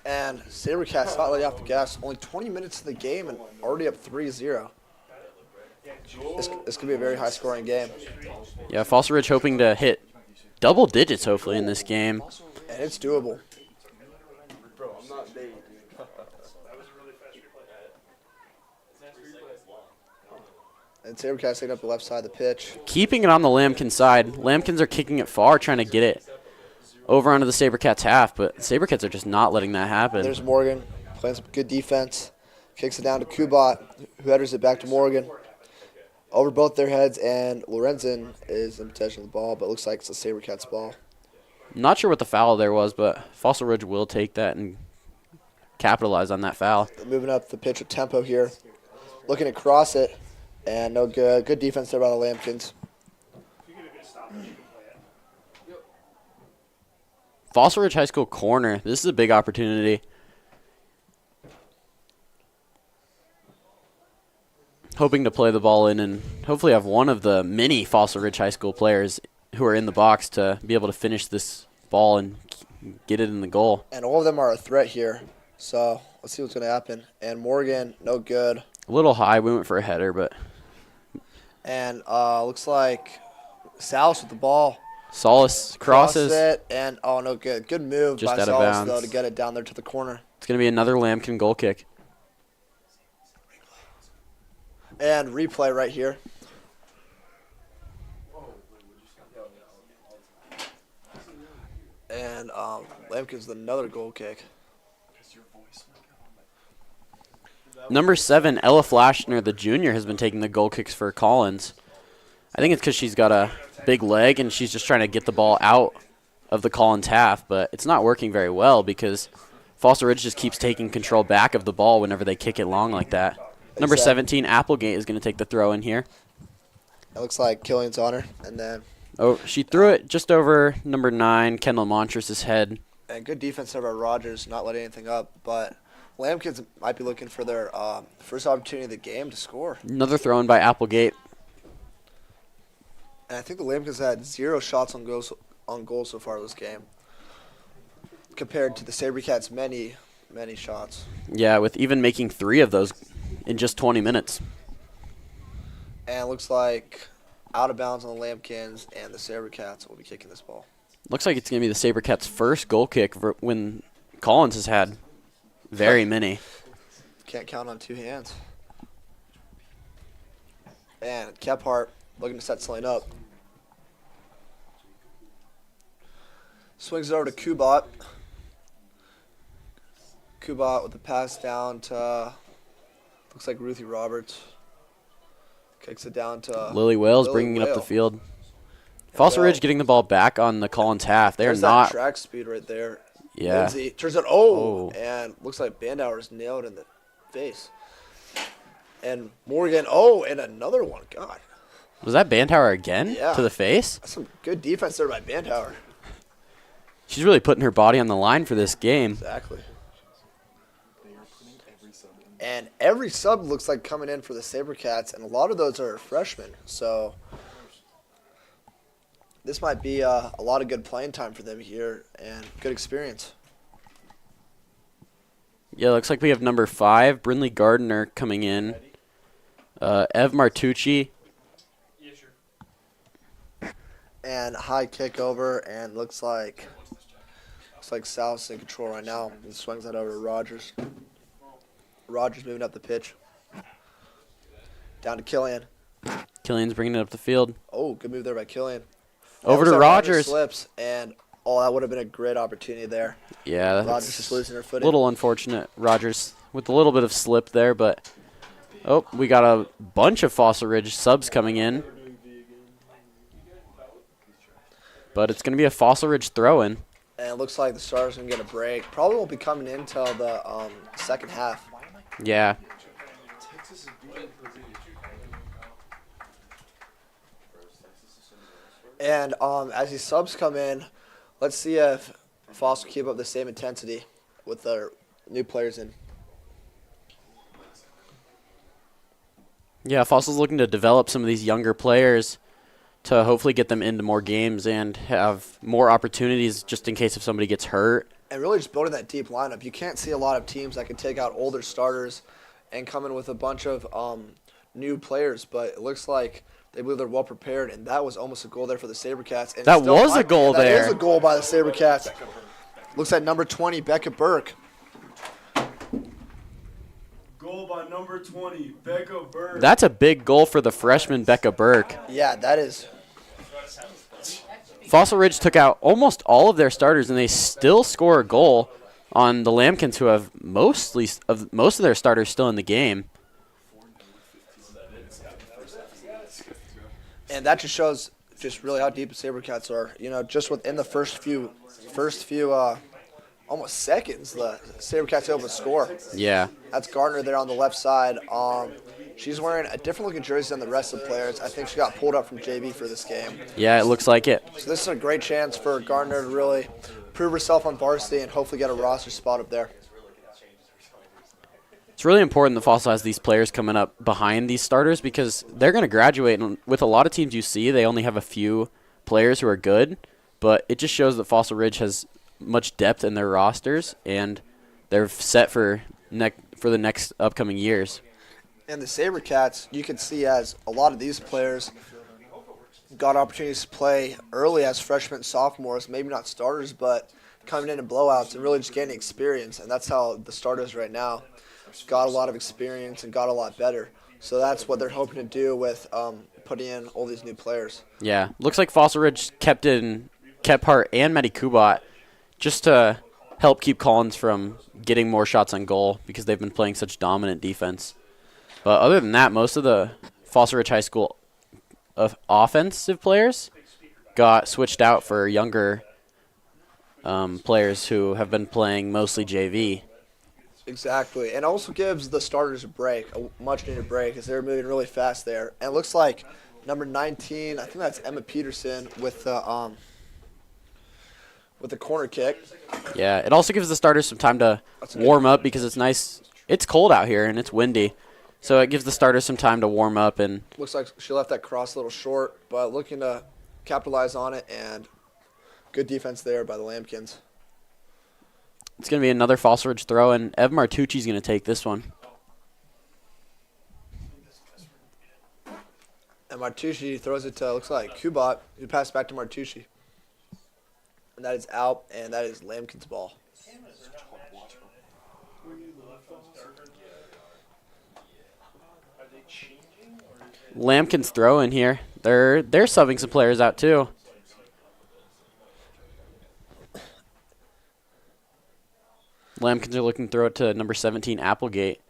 S1: And Sabercats not letting off the gas. Only 20 minutes of the game and already up 3-0. This could be a very high-scoring game.
S2: Yeah, Fossil Ridge hoping to hit double digits, hopefully, in this game.
S1: And it's doable.
S4: Bro, I'm not bait.
S1: And Sabercats taking up the left side of the pitch.
S2: Keeping it on the Lambkins side. Lambkins are kicking it far, trying to get it over onto the Sabercats half, but Sabercats are just not letting that happen.
S1: There's Morgan playing some good defense. Kicks it down to Kubat, who headers it back to Morgan. Over both their heads, and Lorenzen is in possession of the ball, but it looks like it's a Sabercats ball.
S2: Not sure what the foul there was, but Fossil Ridge will take that and capitalize on that foul.
S1: They're moving up the pitch with tempo here. Looking to cross it, and no good. Good defense there by the Lambkins.
S2: Fossil Ridge High School corner. This is a big opportunity. Hoping to play the ball in and hopefully have one of the many Fossil Ridge High School players who are in the box to be able to finish this ball and get it in the goal.
S1: And all of them are a threat here. So let's see what's going to happen. And Morgan, no good.
S2: A little high. We went for a header, but
S1: And looks like Salas with the ball.
S2: Solis crosses.
S1: It, and, oh, no, good. Good move
S2: Just
S1: by
S2: out of
S1: Solis,
S2: bounds.
S1: though, to get it down there to the corner.
S2: It's going to be another Lambkin goal kick.
S1: And replay right here. And Lambkins with another goal kick.
S2: Number 7, Ella Flashner, the junior, has been taking the goal kicks for Collins. I think it's because she's got a big leg and she's just trying to get the ball out of the Collins half, but it's not working very well because Fossil Ridge just keeps taking control back of the ball whenever they kick it long like that. Number 17, Applegate, is going to take the throw in here.
S1: It looks like Killian's on her. And then
S2: She threw it just over number 9, Kendall Montrose' head.
S1: and good defense there by Rogers, not letting anything up. But Lambkins might be looking for their first opportunity of the game to score.
S2: Another throw in by Applegate.
S1: And I think the Lambkins had 0 shots on goal so far this game, compared to the Sabercats' many shots.
S2: Yeah, with even making 3 of those in just 20 minutes.
S1: And it looks like out of bounds on the Lambkins, and the Sabercats will be kicking this ball.
S2: Looks like it's going to be the Sabercats' first goal kick when Collins has had very many.
S1: Can't count on 2 hands. And Kephart looking to set something up. Swings it over to Kubat. Kubat with the pass down to, looks like Ruthie Roberts. Kicks it down to
S2: Lily Wales
S1: Lily
S2: bringing it up the
S1: Whale.
S2: field. Fossil Ridge getting the ball back on the Collins half. They're
S1: There's
S2: not.
S1: that track speed right there.
S2: Yeah.
S1: Lindsay turns it, and looks like Bandauer's nailed in the face. And Morgan, and another one. God,
S2: Was that Bandhauer again
S1: Yeah.
S2: to the face?
S1: that's some good defense there by Bandauer.
S2: She's really putting her body on the line for this game.
S1: Exactly. And every sub looks like coming in for the Sabercats, and a lot of those are freshmen. So this might be a lot of good playing time for them here and good experience.
S2: Yeah, looks like we have number 5, Brinley Gardner, coming in. Ev Martucci.
S1: And high kick over, and looks like South's in control right now. And swings that over to Rogers. Rogers moving up the pitch. Down to Killian.
S2: Killian's bringing it up the field.
S1: Oh, good move there by Killian.
S2: Over
S1: Looks
S2: to
S1: like
S2: Rogers.
S1: Slips, and that would have been a great opportunity there.
S2: Yeah,
S1: Rogers just
S2: that's
S1: losing her
S2: a
S1: footing.
S2: little unfortunate. Rogers with a little bit of slip there, but we got a bunch of Fossil Ridge subs coming in. But it's going to be a Fossil Ridge throw-in.
S1: And it looks like the Stars going to get a break. Probably won't be coming in until the second half.
S2: Yeah.
S1: And as these subs come in, let's see if Fossil keep up the same intensity with their new players in.
S2: Yeah, Fossil's looking to develop some of these younger players to hopefully get them into more games and have more opportunities just in case if somebody gets hurt.
S1: And really just building that deep lineup. You can't see a lot of teams that can take out older starters and come in with a bunch of new players, but it looks like they believe they're well prepared, and that was almost a goal there for the Sabercats. And
S2: That
S1: still
S2: was a
S1: might be.
S2: goal there.
S1: That is a goal by the Sabercats. Looks like number 20, Becca Burke.
S4: Goal by number 20, Becca Bird.
S2: That's a big goal for the freshman Becca Burke.
S1: Yeah, that is.
S2: Fossil Ridge took out almost all of their starters, and they still score a goal on the Lambkins, who have most of their starters still in the game.
S1: And that just shows just really how deep the Sabercats are. You know, just within the first few almost seconds, the Sabercats able to score.
S2: Yeah.
S1: That's Gardner there on the left side. She's wearing a different looking jersey than the rest of the players. I think she got pulled up from JV for this game.
S2: Yeah, it looks like it.
S1: So this is a great chance for Gardner to really prove herself on varsity and hopefully get a roster spot up there.
S2: It's really important that Fossil has these players coming up behind these starters because they're going to graduate. And with a lot of teams you see, they only have a few players who are good, but it just shows that Fossil Ridge has much depth in their rosters, and they're set for the next upcoming years.
S1: And the Sabercats, you can see as a lot of these players got opportunities to play early as freshmen and sophomores, maybe not starters, but coming in blowouts and really just gaining experience. And that's how the starters right now got a lot of experience and got a lot better. So that's what they're hoping to do with putting in all these new players.
S2: Yeah, looks like Fossil Ridge kept Hart and Matty Kubat just to help keep Collins from getting more shots on goal because they've been playing such dominant defense. But other than that, most of the Fossil Ridge High School offensive players got switched out for younger players who have been playing mostly JV.
S1: Exactly, and also gives the starters a break, a much-needed break, as they're moving really fast there. And it looks like number 19, I think that's Emma Peterson with the corner kick.
S2: Yeah, it also gives the starters some time to warm up because it's nice. It's cold out here and it's windy, so it gives the starters some time to warm up. And
S1: looks like she left that cross a little short, but looking to capitalize on it, and good defense there by the Lambkins.
S2: it's going to be another Fossil Ridge throw, and Ev Martucci's going to take this one.
S1: And Martucci throws it to, looks like, Kubat, who passed back to Martucci. And that is out, and that is Lambkin's ball.
S2: Lambkin's throw in here. They're subbing some players out too. Lambkins are looking to throw it to number 17, Applegate.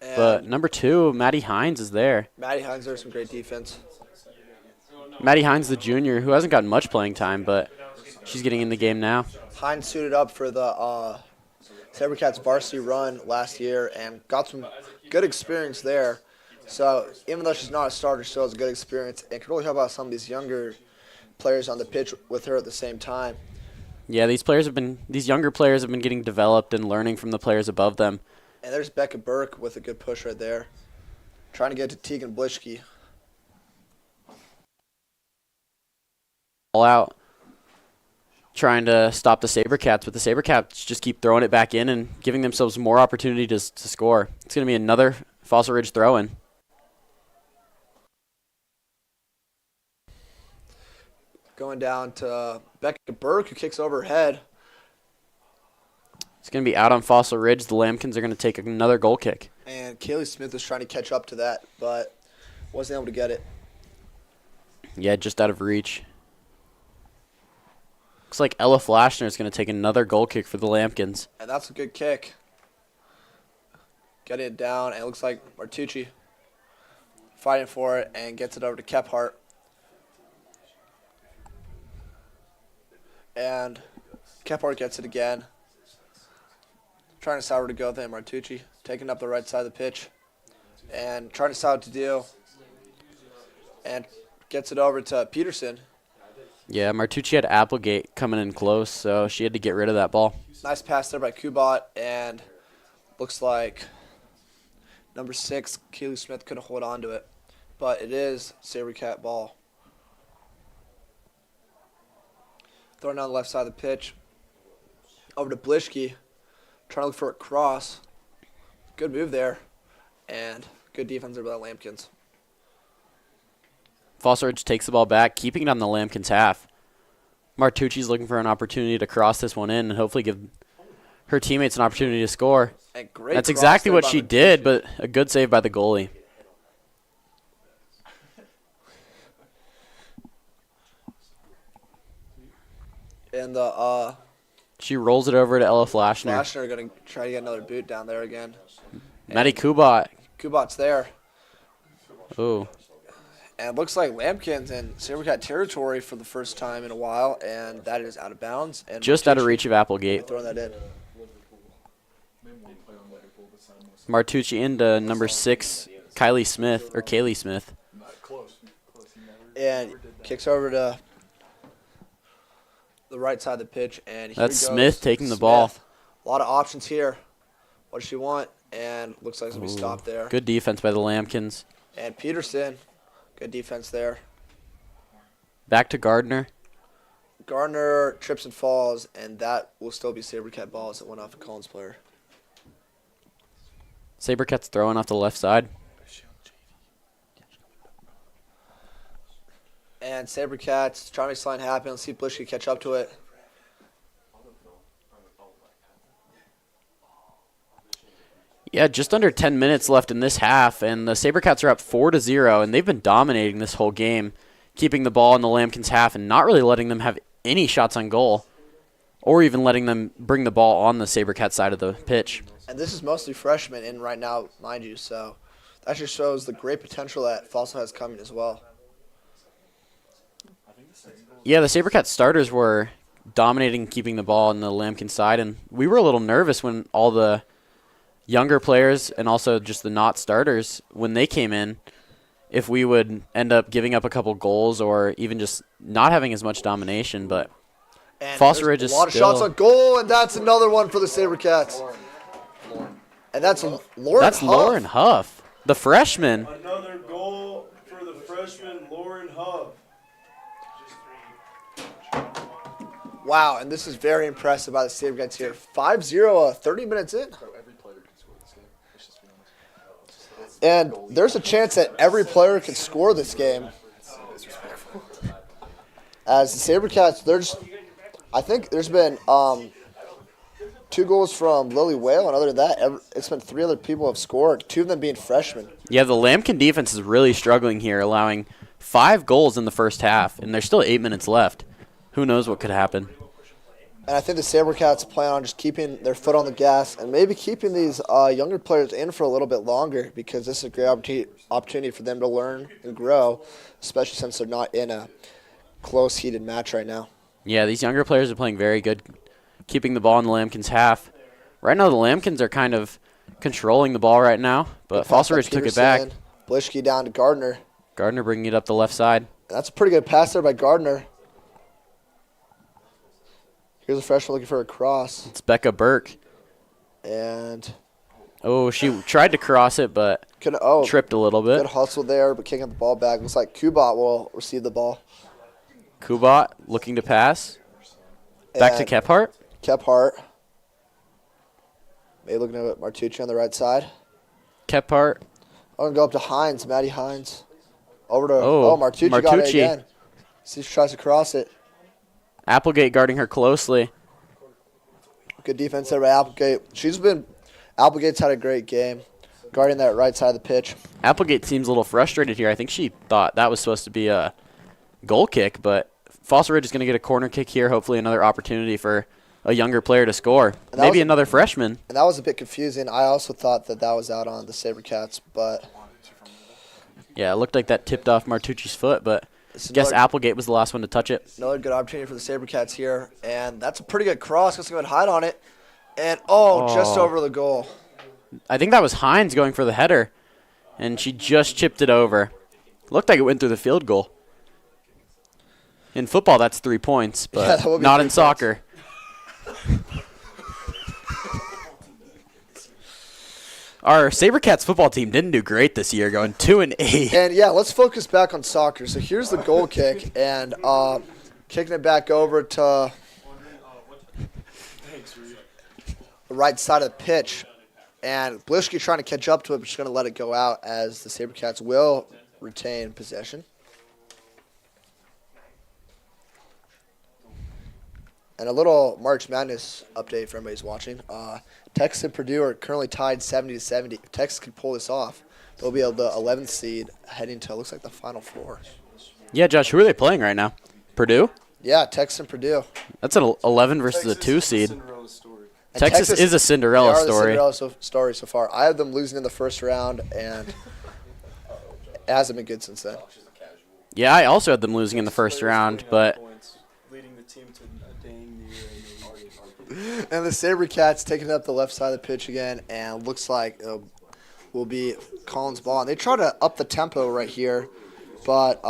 S1: And
S2: But number 2, Maddie Hines is there.
S1: Maddie Hines, there's some great defense.
S2: Maddie Hines, the junior, who hasn't gotten much playing time, but she's getting in the game now.
S1: Hines suited up for the Sabercats varsity run last year and got some good experience there. So even though she's not a starter, she still has a good experience and can really help out some of these younger players on the pitch with her at the same time.
S2: Yeah, these younger players have been getting developed and learning from the players above them.
S1: And there's Becca Burke with a good push right there, trying to get to Tegan Blischke.
S2: All out, trying to stop the Sabercats, but the Sabercats just keep throwing it back in and giving themselves more opportunity to score. It's going to be another Fossil Ridge throw-in.
S1: Going down to Becca Burke, who kicks over her head.
S2: It's going to be out on Fossil Ridge. The Lambkins are going to take another goal kick.
S1: And Kaylee Smith was trying to catch up to that, but wasn't able to get it.
S2: Yeah, just out of reach. Looks like Ella Flashner is going to take another goal kick for the Lambkins.
S1: And that's a good kick. Getting it down, and it looks like Martucci fighting for it and gets it over to Kephart. And Kephart gets it again. Trying to decide where to go with him. Martucci taking up the right side of the pitch and trying to decide what to do. And gets it over to Peterson.
S2: Yeah, Martucci had Applegate coming in close, so she had to get rid of that ball.
S1: Nice pass there by Kubat, and looks like number 6, Kaylee Smith, couldn't hold on to it. But it is Sabercat ball. Throwing down the left side of the pitch. Over to Blischke. Trying to look for a cross. Good move there. And good defense there by the Lambkins.
S2: Fossil Ridge takes the ball back, keeping it on the Lambkins half. Martucci's looking for an opportunity to cross this one in and hopefully give her teammates an opportunity to score.
S1: And great
S2: That's
S1: cross
S2: exactly
S1: there
S2: what
S1: by
S2: she
S1: Martucci.
S2: did, but a good save by the goalie.
S1: And the
S2: She rolls it over to Ella Flashner.
S1: Flashner are going to try to get another boot down there again.
S2: Maddie Kubat.
S1: Kubat's there.
S2: Ooh.
S1: And it looks like Lambkins in Sabercat territory for the first time in a while, and that is out of bounds. And
S2: Just out of
S1: Martucci
S2: reach of Applegate.
S1: throwing that in.
S2: Martucci into number 6, Kaylee Smith.
S1: And kicks over to the right side of the pitch. And here
S2: That's
S1: goes
S2: Smith taking the ball.
S1: Smith. A lot of options here. What does she want? And looks like it's going to be stopped there.
S2: Good defense by the Lambkins.
S1: And Peterson, good defense there.
S2: Back to Gardner.
S1: Gardner trips and falls, and that will still be Sabercat ball as it went off a Collins player.
S2: Sabercats throwing off the left side.
S1: And And Sabercats trying to make something happen. Let's see if Blish can catch up to it.
S2: Yeah, just under 10 minutes left in this half, and the Sabercats are up 4-0, and they've been dominating this whole game, keeping the ball in the Lambkins half and not really letting them have any shots on goal, or even letting them bring the ball on the Sabercats side of the pitch.
S1: And this is mostly freshmen in right now, mind you, so that just shows the great potential that Fossil has coming as well.
S2: Yeah, the Sabercats starters were dominating, keeping the ball on the Lambkins side, and we were a little nervous when all the younger players and also just the not starters, when they came in, if we would end up giving up a couple goals or even just not having as much domination. But Foster Ridge is
S1: a lot of shots on goal, and that's another one for the Sabercats. And that's
S2: Lauren Huff, the freshman.
S4: Another goal for the freshman Lauren Huff.
S1: Wow, and this is very impressive by the Sabercats here. 5-0, 30 minutes in. And there's a chance that every player can score this game. As the Sabercats, I think there's been 2 goals from Lily Whale, and other than that, it's been 3 other people have scored, 2 of them being freshmen.
S2: Yeah, the Lambkin defense is really struggling here, allowing 5 goals in the first half, and there's still 8 minutes left. Who knows what could happen?
S1: And I think the Sabercats plan on just keeping their foot on the gas and maybe keeping these younger players in for a little bit longer, because this is a great opportunity for them to learn and grow, especially since they're not in a close, heated match right now.
S2: Yeah, these younger players are playing very good, keeping the ball in the Lambkins half. Right now, the Lambkins are kind of controlling the ball right now, but Foster Ridge took it back.
S1: Blischke down to Gardner.
S2: Gardner bringing it up the left side.
S1: That's a pretty good pass there by Gardner. Here's a freshman looking for a cross.
S2: It's Becca Burke.
S1: And
S2: she tried to cross it, but tripped a little bit.
S1: Good hustle there, but kicking the ball back. Looks like Kubat will receive the ball.
S2: Kubat looking to pass. Back to Kephart.
S1: Kephart. Maybe looking at Martucci on the right side.
S2: Kephart.
S1: I'm going to go up to Hines, Maddie Hines. Over to Martucci got it again. See if she tries to cross it.
S2: Applegate guarding her closely.
S1: Good defense there by Applegate. Applegate's had a great game guarding that right side of the pitch.
S2: Applegate seems a little frustrated here. I think she thought that was supposed to be a goal kick, but Foster Ridge is going to get a corner kick here. Hopefully another opportunity for a younger player to score. Maybe another freshman.
S1: And that was a bit confusing. I also thought that was out on the Sabercats, but
S2: yeah, it looked like that tipped off Martucci's foot, but I guess Applegate was the last one to touch it.
S1: Another good opportunity for the Sabercats here, and that's a pretty good cross. Let's go ahead and hide on it. And, just over the goal.
S2: I think that was Hines going for the header, and she just chipped it over. Looked like it went through the field goal. In football, that's 3 points, but not in soccer. Our Sabercats football team didn't do great this year, going 2-8.
S1: And, let's focus back on soccer. So here's the goal kick, and kicking it back over to the right side of the pitch. And Blischke trying to catch up to it, but she's going to let it go out as the Sabercats will retain possession. And a little March Madness update for everybody who's watching. Texas and Purdue are currently tied 70-70. If Texas can pull this off, they'll be the 11th seed heading to, looks like, the Final Four.
S2: Yeah, Josh, who are they playing right now? Purdue?
S1: Yeah, Texas and Purdue.
S2: That's an 11 versus a 2 seed. Texas is a Cinderella story.
S1: Cinderella story so far. I have them losing in the first round, and it hasn't been good since then.
S2: Yeah, I also had them losing in the first round, but
S1: and the Sabercats taking up the left side of the pitch again, and looks like it will be Collins' ball. And they try to up the tempo right here, but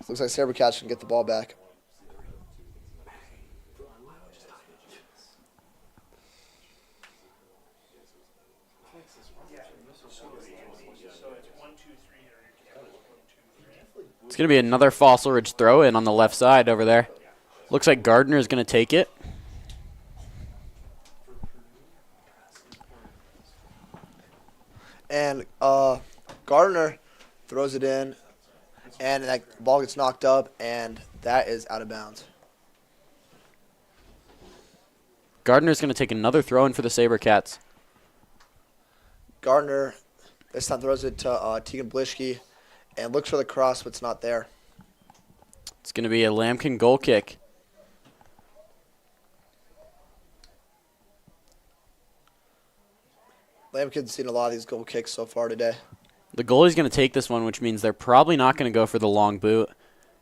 S1: looks like Sabercats can get the ball back.
S2: It's going to be another Fossil Ridge throw-in on the left side over there. Looks like Gardner is going to take it.
S1: And Gardner throws it in. And that ball gets knocked up, and that is out of bounds.
S2: Gardner's going to take another throw in for the Sabercats.
S1: Gardner this time throws it to Tegan Blischke and looks for the cross, but it's not there.
S2: It's going to be a Lambkin goal kick.
S1: Lambkin's seen a lot of these goal kicks so far today.
S2: The goalie's going to take this one, which means they're probably not going to go for the long boot.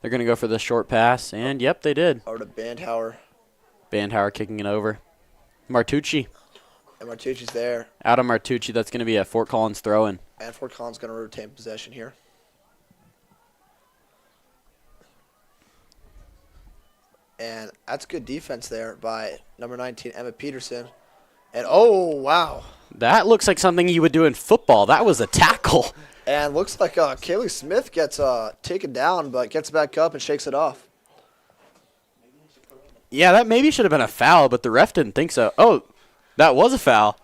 S2: They're going to go for the short pass, and yep, they did.
S1: Over to Bandhauer.
S2: Bandhauer kicking it over. Martucci.
S1: And Martucci's there.
S2: Out of Martucci, that's going to be a Fort Collins throw-in.
S1: And Fort Collins going to retain possession here. And that's good defense there by number 19, Emma Peterson. And, oh, wow.
S2: That looks like something you would do in football. That was a tackle.
S1: And looks like Kaylee Smith gets taken down, but gets back up and shakes it off.
S2: Yeah, that maybe should have been a foul, but the ref didn't think so. Oh, that was a foul.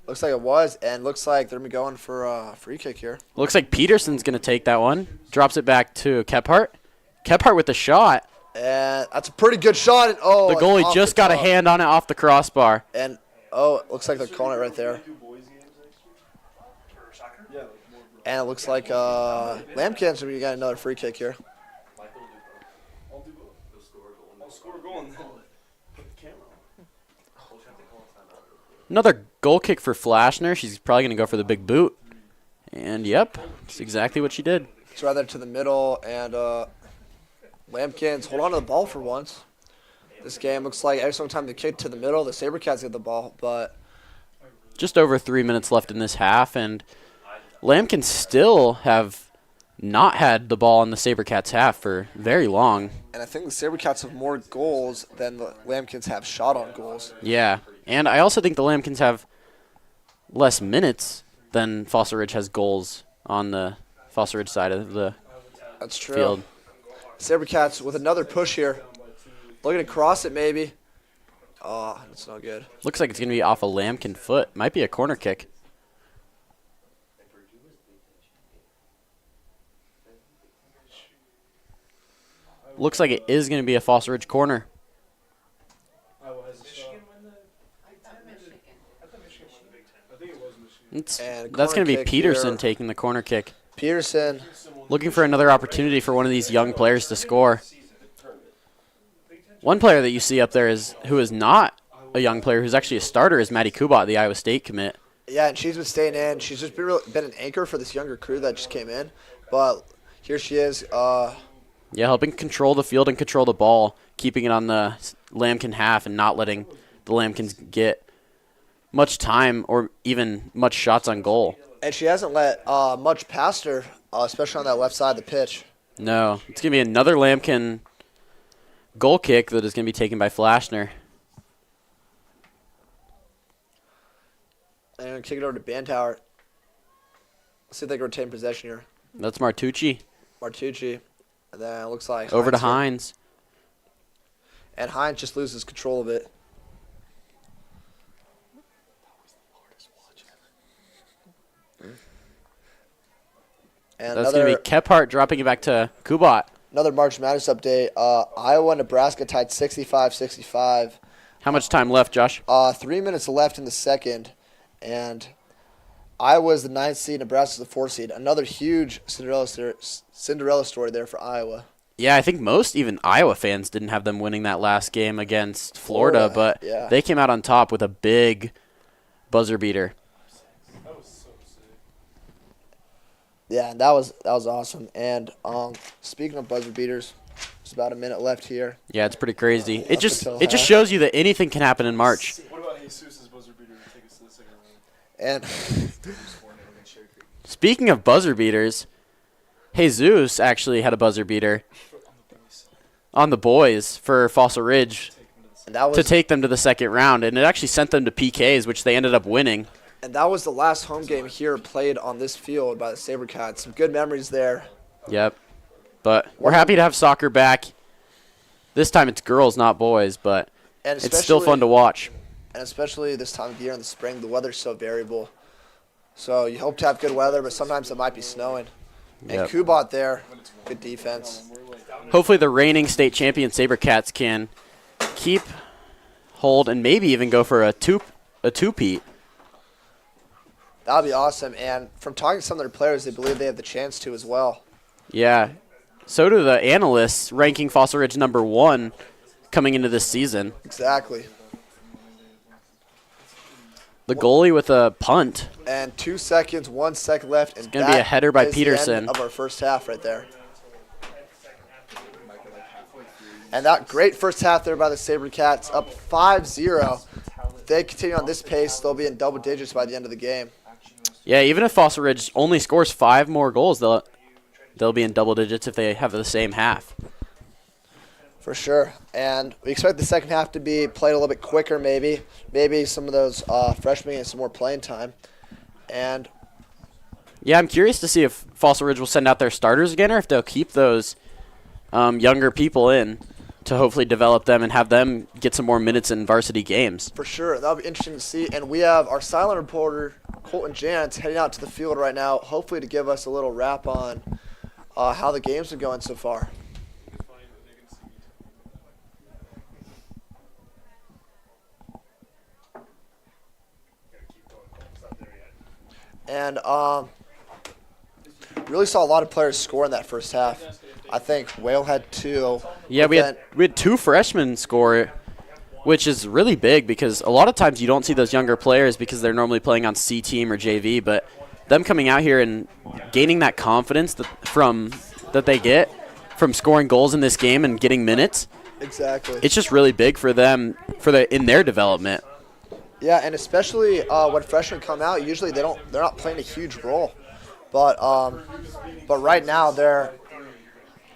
S1: Looks like it was, and looks like they're going for a free kick here.
S2: Looks like Peterson's going to take that one. Drops it back to Kephart. Kephart with the shot.
S1: And that's a pretty good shot. And, oh,
S2: The goalie just got a hand on it off the crossbar.
S1: And, oh, it looks like they're calling it right there. And it looks like Lambkins are going to get another free kick here.
S2: Another goal kick for Flashner. She's probably going to go for the big boot. And, yep, that's exactly what she did.
S1: It's right there to the middle, and Lambkins hold on to the ball for once. This game looks like every single time they kick to the middle, the Sabercats get the ball, but
S2: Just over 3 minutes left in this half, and Lambkins still have not had the ball in the Sabercats half for very long.
S1: and I think the Sabercats have more goals than the Lambkins have shot on goals.
S2: Yeah, and I also think the Lambkins have less minutes than Fossil Ridge has goals on the Fossil Ridge side of the
S1: That's true.
S2: field.
S1: Sabercats with another push here. Looking to cross it maybe. Oh, that's no good.
S2: Looks like it's going to be off a Lambkin foot. Might be a corner kick. Looks like it is going to be a Fossil Ridge corner.
S1: And
S2: That's
S1: corner
S2: going to be
S1: kick
S2: Peterson
S1: here.
S2: taking the corner kick.
S1: Peterson.
S2: Looking for another opportunity for one of these young players to score. One player that you see up there who is not a young player, who's actually a starter, is Maddie Kubat, the Iowa State commit.
S1: Yeah, and she's been staying in. She's just been an anchor for this younger crew that just came in. But here she is.
S2: Yeah, helping control the field and control the ball, keeping it on the Lambkin half and not letting the Lambkins get much time or even much shots on goal.
S1: And she hasn't let much past her, especially on that left side of the pitch.
S2: No, it's going to be another Lambkin goal kick that is going to be taken by Flashner.
S1: And I'm going to kick it over to Bandhauer. Let's see if they can retain possession here.
S2: That's Martucci.
S1: Martucci. And then it looks like
S2: Over to
S1: here.
S2: Hines.
S1: And Hines just loses control of it. And
S2: That's going to be Kephart dropping it back to Kubat.
S1: another March Madness update. Iowa and Nebraska tied 65-65.
S2: How much time left, Josh?
S1: 3 minutes left in the second. And Iowa's the 9th seed, Nebraska's the 4th seed. Another huge Cinderella story there for Iowa.
S2: Yeah, I think most even Iowa fans didn't have them winning that last game against Florida, but
S1: yeah.
S2: they came out on top with a big buzzer beater.
S1: Yeah, that was awesome. And speaking of buzzer beaters, there's about a minute left here.
S2: Yeah, it's pretty crazy. It just
S1: until
S2: it just
S1: half.
S2: shows you that anything can happen in March.
S4: What about Jesus' buzzer beater to take us to the second round?
S1: And
S2: Speaking of buzzer beaters, Jesus actually had a buzzer beater on the boys for Fossil Ridge
S1: that was
S2: to take them to the second round, and it actually sent them to PKs, which they ended up winning.
S1: And that was the last home game here played on this field by the Sabercats. Some good memories there.
S2: Yep. But we're happy to have soccer back. This time it's girls, not boys, but
S1: And
S2: it's still fun to watch.
S1: And especially this time of year in the spring, the weather's so variable. So you hope to have good weather, but sometimes it might be snowing. And
S2: Yep.
S1: Kubat there, good defense.
S2: Hopefully the reigning state champion Sabercats can keep hold and maybe even go for a two-peat.
S1: That would be awesome. And from talking to some of their players, they believe they have the chance to as well.
S2: Yeah. So do the analysts ranking Fossil Ridge #1 coming into this season.
S1: Exactly.
S2: The goalie with a punt.
S1: And 2 seconds, 1 second left. And
S2: Gonna be a header by
S1: is the
S2: Peterson.
S1: end of our first half right there. And that great first half there by the Sabercats, up 5-0. If they continue on this pace, they'll be in double digits by the end of the game.
S2: Yeah, even if Fossil Ridge only scores 5 more goals, they'll be in double digits if they have the same half.
S1: For sure. And we expect the second half to be played a little bit quicker maybe. Maybe some of those freshmen get some more playing time. And
S2: Yeah, I'm curious to see if Fossil Ridge will send out their starters again or if they'll keep those younger people in to hopefully develop them and have them get some more minutes in varsity games.
S1: for sure, that'll be interesting to see. And we have our silent reporter, Colton Jantz, heading out to the field right now, hopefully to give us a little wrap on how the games are going so far. And really saw a lot of players score in that first half. I think Whale had 2.
S2: Yeah,
S1: but
S2: we
S1: then-
S2: had 2 freshmen score, which is really big because a lot of times you don't see those younger players because they're normally playing on C team or JV, but them coming out here and gaining that confidence that they get from scoring goals in this game and getting minutes,
S1: Exactly.
S2: it's just really big for them in their development.
S1: Yeah, and especially when freshmen come out, usually they're not playing a huge role, but right now they're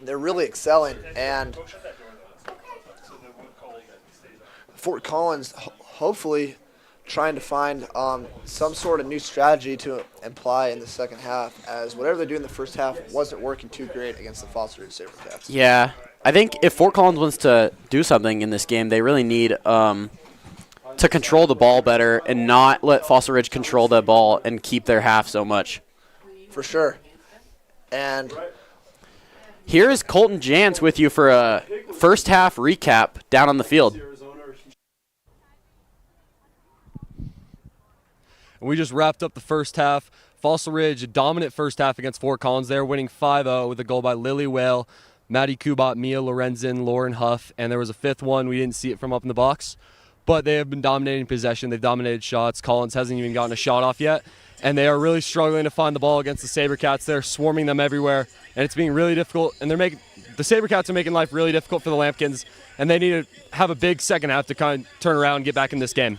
S1: really excelling. And Fort Collins hopefully trying to find some sort of new strategy to apply in the second half, as whatever they do in the first half wasn't working too great against the Fossil Ridge Sabercats.
S2: Yeah, I think if Fort Collins wants to do something in this game, they really need to control the ball better and not let Fossil Ridge control the ball and keep their half so much.
S1: For sure. And
S2: Here is Colton Jantz with you for a first half recap down on the field.
S3: We just wrapped up the first half. Fossil Ridge, a dominant first half against Fort Collins. They're winning 5-0 with a goal by Lily Whale, Maddie Kubat, Mia Lorenzen, Lauren Huff, and there was a 5th one. We didn't see it from up in the box. But they have been dominating possession. They've dominated shots. Collins hasn't even gotten a shot off yet. And they are really struggling to find the ball against the Sabercats. They're swarming them everywhere, and it's being really difficult. And the Sabercats are making life really difficult for the Lambkins, and they need to have a big second half to kind of turn around and get back in this game.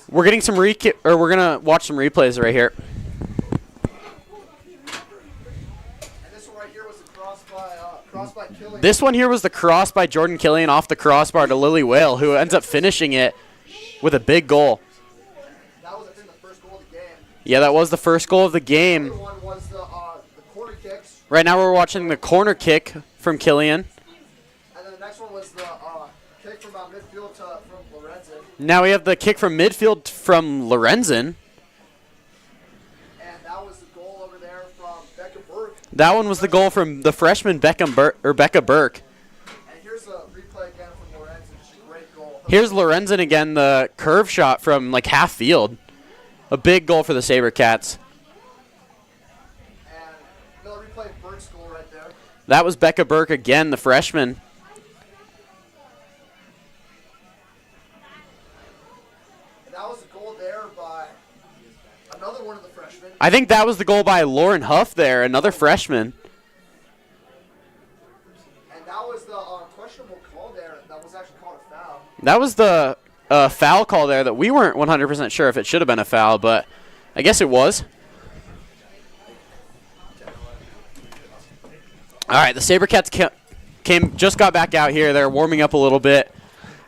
S2: We're getting some we're gonna watch some replays right here. This one here was the cross by Jordan Killian off the crossbar to Lily Whale, who ends up finishing it with a big goal.
S1: That was, I think, the first goal of the game.
S2: Yeah, that was the first goal of the game.
S1: The other one was the corner kicks.
S2: Right now we're watching the corner kick from Killian.
S1: And then the next one was the kick from midfield from Lorenzen.
S2: Now we have the kick from midfield from Lorenzen.
S1: And that was the goal over there from Becca Burke.
S2: That one was the goal from the freshman Becca Burke.
S1: And here's a replay again from Lorenzen. Just a great goal.
S2: Here's Lorenzen again, the curve shot from like half field. A big goal for the Sabercats.
S1: And another replay of Burke's goal right there.
S2: That was Becca Burke again, the freshman.
S1: And that was a goal there by another one of the freshmen.
S2: I think that was the goal by Lauren Huff there, another freshman.
S1: And that was the questionable call there. That was actually called a foul.
S2: That was the foul call there that we weren't 100% sure if it should have been a foul, but I guess it was. All right, the Sabercats just got back out here. They're warming up a little bit.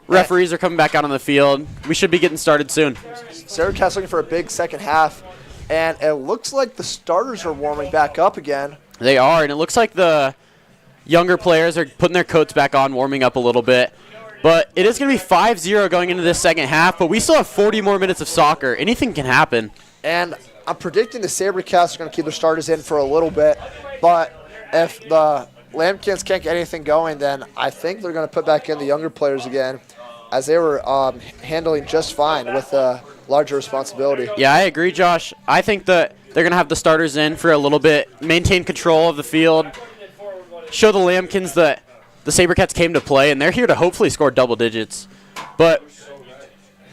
S2: Referees are coming back out on the field. We should be getting started soon.
S1: Sabercats looking for a big second half, and it looks like the starters are warming back up again.
S2: They are, and it looks like the younger players are putting their coats back on, warming up a little bit. But it is going to be 5-0 going into this second half, but we still have 40 more minutes of soccer. Anything can happen.
S1: And I'm predicting the Sabercats are going to keep their starters in for a little bit, but if the Lambkins can't get anything going, then I think they're going to put back in the younger players again, as they were handling just fine with larger responsibility.
S2: Yeah, I agree, Josh. I think that they're going to have the starters in for a little bit, maintain control of the field, show the Lambkins that the Sabercats came to play, and they're here to hopefully score double digits. But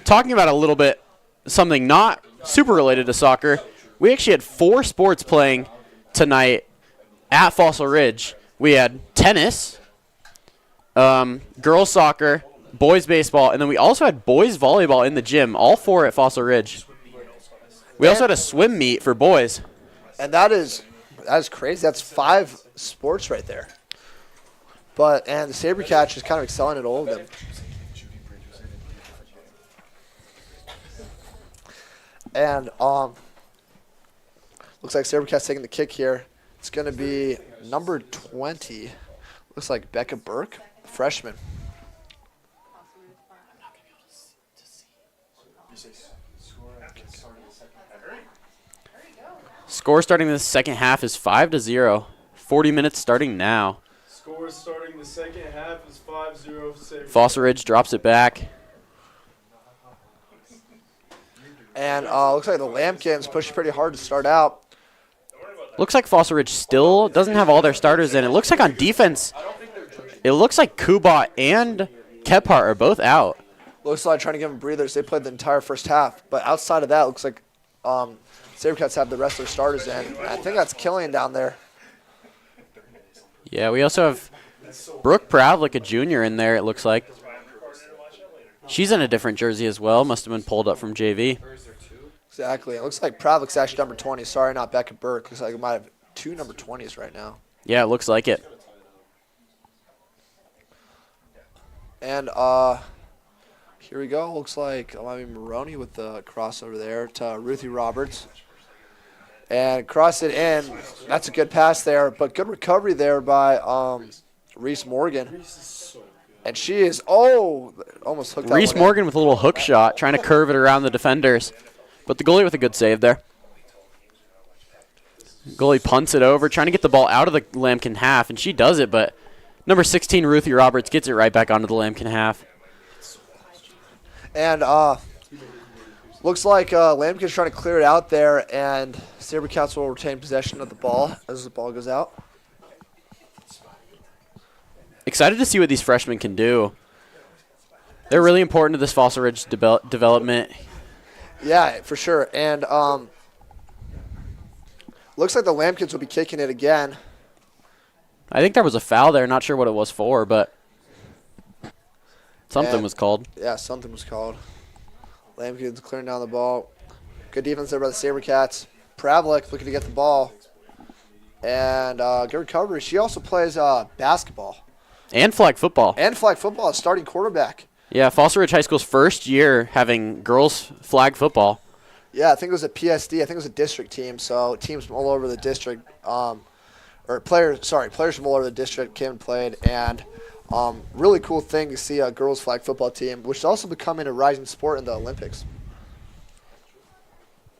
S2: talking about a little bit something not super related to soccer, we actually had 4 sports playing tonight at Fossil Ridge. We had tennis, girls soccer, boys baseball, and then we also had boys volleyball in the gym, all 4 at Fossil Ridge. We also had a swim meet for boys.
S1: And that is crazy. That's 5 sports right there. And the Sabercats is kind of excelling at all of them. And looks like Sabercats taking the kick here. It's going to be number 20. Looks like Becca Burke, freshman.
S2: Score starting the second half is 5-0. 40 minutes starting now.
S4: Score starting the second half is 5-0 Sabercats.
S2: Fossil Ridge drops it back.
S1: And looks like the Lambkins pushed pretty hard to start out.
S2: Looks like Fossil Ridge still doesn't have all their starters in. It looks like on defense, it looks like Kubat and Kephart are both out.
S1: Looks like trying to give them breathers. They played the entire first half. But outside of that, looks like Sabercats have the rest of their starters in. I think that's Killian down there.
S2: Yeah, we also have Brooke Pravlik, a junior, in there, it looks like. She's in a different jersey as well. Must have been pulled up from JV.
S1: Exactly. It looks like Pravlik's actually number 20. Sorry, not Becca Burke. Looks like we might have 2 number 20s right now.
S2: Yeah, it looks like it.
S1: And here we go. Looks like Maroney with the cross over there to Ruthie Roberts. And cross it in. That's a good pass there, but good recovery there by Reese Morgan. And she is, almost hooked that
S2: Reese
S1: one
S2: Morgan with a little hook shot, trying to curve it around the defenders. But the goalie with a good save there. Goalie punts it over, trying to get the ball out of the Lambkin half, and she does it, but number 16, Ruthie Roberts, gets it right back onto the Lambkin half.
S1: And looks like Lambkin's trying to clear it out there, and Sabercats will retain possession of the ball as the ball goes out.
S2: Excited to see what these freshmen can do. They're really important to this Fossil Ridge development.
S1: Yeah, for sure. And looks like the Lambkins will be kicking it again.
S2: I think there was a foul there. Not sure what it was for, but Something was called.
S1: Yeah, something was called. Lambkins clearing down the ball. Good defense there by the Sabercats. Pravlik looking to get the ball. And good recovery. She also plays basketball.
S2: And flag football.
S1: And flag football as starting quarterback.
S2: Yeah, Foster Ridge High School's first year having girls flag football.
S1: Yeah, I think it was a PSD. I think it was a district team. So teams from all over the district, players from all over the district came and played. And really cool thing to see a girls flag football team, which is also becoming a rising sport in the Olympics.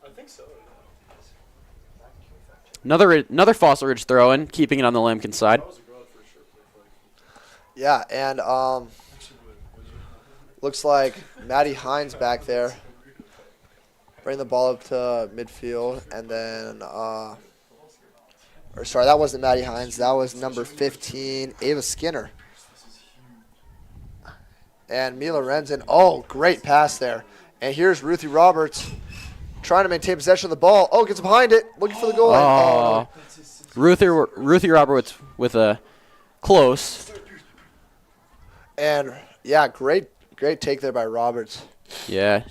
S4: I think so.
S2: Another Foster Ridge throw-in, keeping it on the Lambkin side.
S1: Yeah, and looks like Maddie Hines back there. Bring the ball up to midfield, and then, that wasn't Maddie Hines. That was number 15, Ava Skinner. And Mila Renzen. Oh, great pass there. And here's Ruthie Roberts trying to maintain possession of the ball. Oh, gets behind it, looking for the goal.
S2: Oh, Ruthie Roberts with a close.
S1: And, yeah, great take there by Roberts.
S2: Yeah,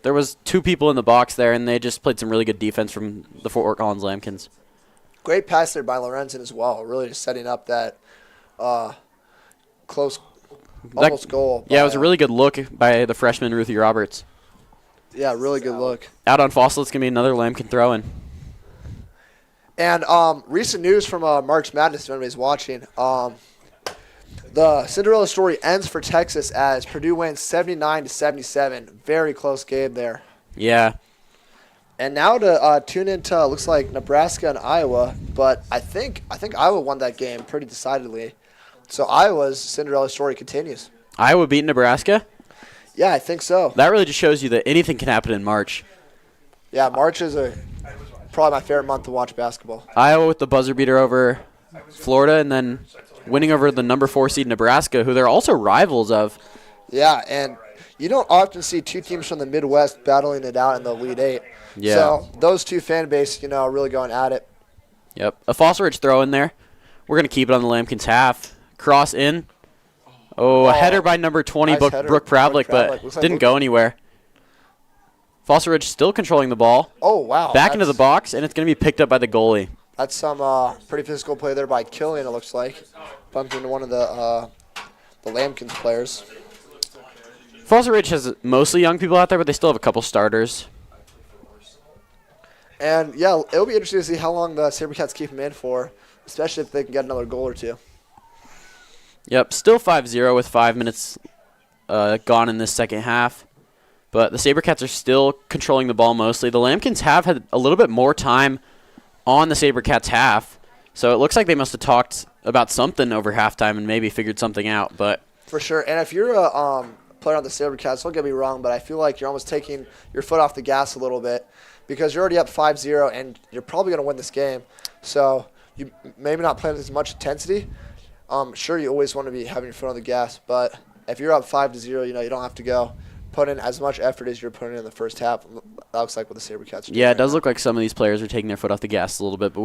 S2: there was two people in the box there, and they just played some really good defense from the Fort Collins Lambkins.
S1: Great pass there by Lorenzen as well, really just setting up that close, almost goal.
S2: Yeah, it was a really good look by the freshman Ruthie Roberts.
S1: Yeah, really good look.
S2: Out on Fossil, it's going to be another Lambkin throw-in.
S1: And recent news from March Madness, if anybody's watching, the Cinderella story ends for Texas as Purdue wins 79-77. Very close game there.
S2: Yeah.
S1: And now to tune into looks like Nebraska and Iowa, but I think Iowa won that game pretty decidedly. So Iowa's Cinderella story continues.
S2: Iowa beat Nebraska?
S1: Yeah, I think so.
S2: That really just shows you that anything can happen in March.
S1: Yeah, March is probably my favorite month to watch basketball.
S2: Iowa with the buzzer beater over Florida, and then winning over the number 4 seed Nebraska, who they're also rivals of.
S1: Yeah, and you don't often see two teams from the Midwest battling it out in the Elite Eight.
S2: Yeah.
S1: So those two fan bases, are really going at it.
S2: Yep. A Foster Ridge throw in there. We're going to keep it on the Lambkins half. Cross in. Oh, a header by number 20,
S1: nice header,
S2: Brooke Pravlik, but
S1: Looks like
S2: didn't go anywhere. Foster Ridge still controlling the ball.
S1: Oh, wow.
S2: Back into the box, and it's going to be picked up by the goalie.
S1: That's some pretty physical play there by Killian, it looks like. Bumped into one of the Lambkins players.
S2: Foster Ridge has mostly young people out there, but they still have a couple starters.
S1: And, yeah, it'll be interesting to see how long the Sabercats keep him in for, especially if they can get another goal or two.
S2: Yep, still 5-0 with 5 minutes gone in this second half. But the Sabercats are still controlling the ball mostly. The Lambkins have had a little bit more time on the Sabercats half, so it looks like they must have talked about something over halftime and maybe figured something out. But
S1: for sure. And if you're a player on the Sabercats, don't get me wrong, but I feel like you're almost taking your foot off the gas a little bit because you're already up 5-0 and you're probably going to win this game. So you maybe not playing with as much intensity. Sure, you always want to be having your foot on the gas, but if you're up 5-0, you don't have to go put in as much effort as you're putting in the first half. That looks like what the Sabercats are doing.
S2: Yeah, it does look like some of these players are taking their foot off the gas a little bit, but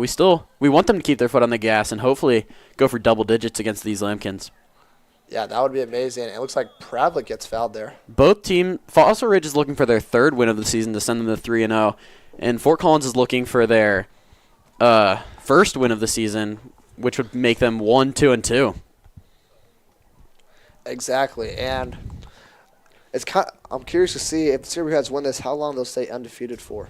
S2: we want them to keep their foot on the gas and hopefully go for double digits against these Lambkins.
S1: Yeah, that would be amazing. It looks like Pravlik gets fouled there.
S2: Foster Ridge is looking for their third win of the season to send them to 3-0, and Fort Collins is looking for their first win of the season, which would make them 1-2-2.
S1: Exactly, and I'm curious to see if the Sabercats win this, how long they'll stay undefeated for.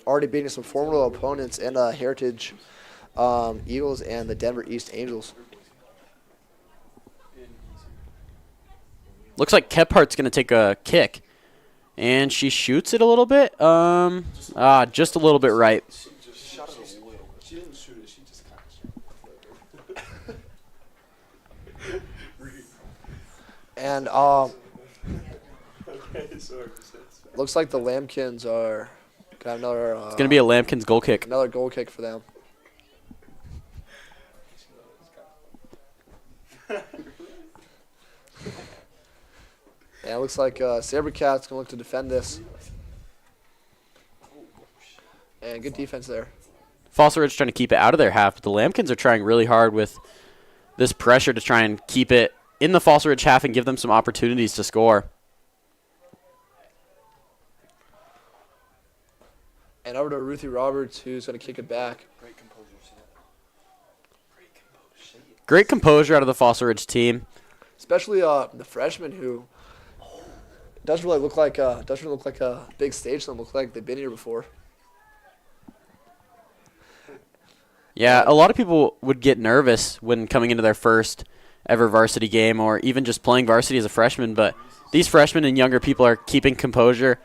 S1: Already beating some formidable opponents in Heritage Eagles and the Denver East Angels.
S2: Looks like Kephardt's going to take a kick, and she shoots it a little bit. Just a little bit right.
S4: She didn't shoot it. She just kind of.
S1: And looks like the Lambkins are got another.
S2: It's going to be a Lambkins goal kick.
S1: Another goal kick for them. And it looks like Sabercats gonna look to defend this. And good defense there.
S2: Foster Ridge trying to keep it out of their half, but the Lambkins are trying really hard with this pressure to try and keep it in the Fossil Ridge half and give them some opportunities to score.
S1: And over to Ruthie Roberts, who's going to kick it back.
S2: Great composure out of the Fossil Ridge team.
S1: Especially the freshman who doesn't really look like a big stage. Doesn't look like they've been here before.
S2: Yeah, a lot of people would get nervous when coming into their first ever varsity game or even just playing varsity as a freshman, but these freshmen and younger people are keeping composure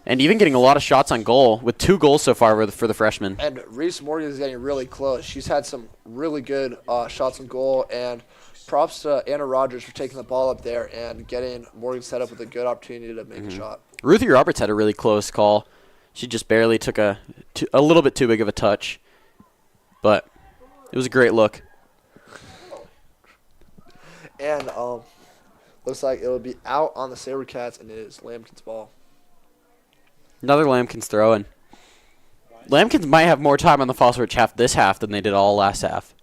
S2: and even getting a lot of shots on goal with 2 goals so far for the freshmen.
S1: And Reese Morgan is getting really close. She's had some really good shots on goal, and props to Anna Rogers for taking the ball up there and getting Morgan set up with a good opportunity to make a shot.
S2: Ruthie Roberts had a really close call. She just barely took a little bit too big of a touch, but it was a great look.
S1: And looks like it will be out on the Sabercats, and it is Lambkins' ball.
S2: Another Lambkins throw-in. Lambkins might have more time on the Fossil Ridge half this half than they did all last half.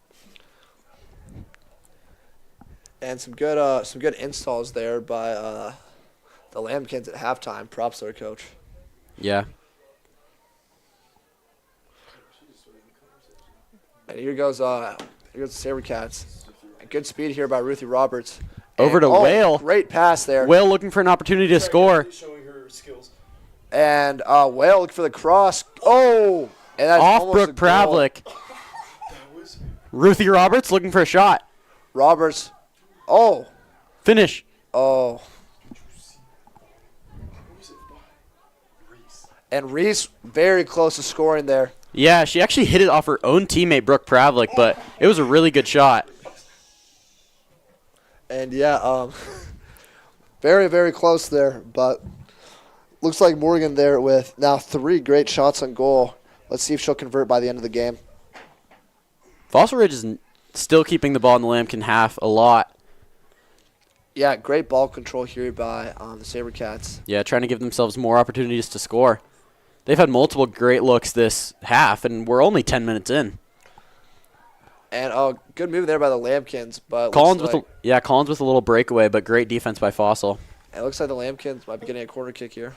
S1: And some good installs there by the Lambkins at halftime. Props to their coach.
S2: Yeah.
S1: And here goes the Sabercats. And good speed here by Ruthie Roberts.
S2: Over to Whale.
S1: Great pass there.
S2: Whale looking for an opportunity to score.
S4: Showing her skills.
S1: And Whale looking for the cross. Oh! And that's
S2: Off
S1: almost
S2: Brooke
S1: a goal.
S2: Pravlik. Ruthie Roberts looking for a shot.
S1: Roberts. Oh.
S2: Finish.
S1: Oh. And Reese very close to scoring there.
S2: Yeah, she actually hit it off her own teammate, Brooke Pravlik, but it was a really good shot.
S1: And, yeah, very, very close there. But looks like Morgan there with now 3 great shots on goal. Let's see if she'll convert by the end of the game.
S2: Fossil Ridge is still keeping the ball in the Lambkin half a lot.
S1: Yeah, great ball control here by the Sabercats.
S2: Yeah, trying to give themselves more opportunities to score. They've had multiple great looks this half, and we're only 10 minutes in.
S1: And good move there by the Lambkins, but
S2: Collins with a little breakaway, but great defense by Fossil.
S1: it looks like the Lambkins might be getting a corner kick here.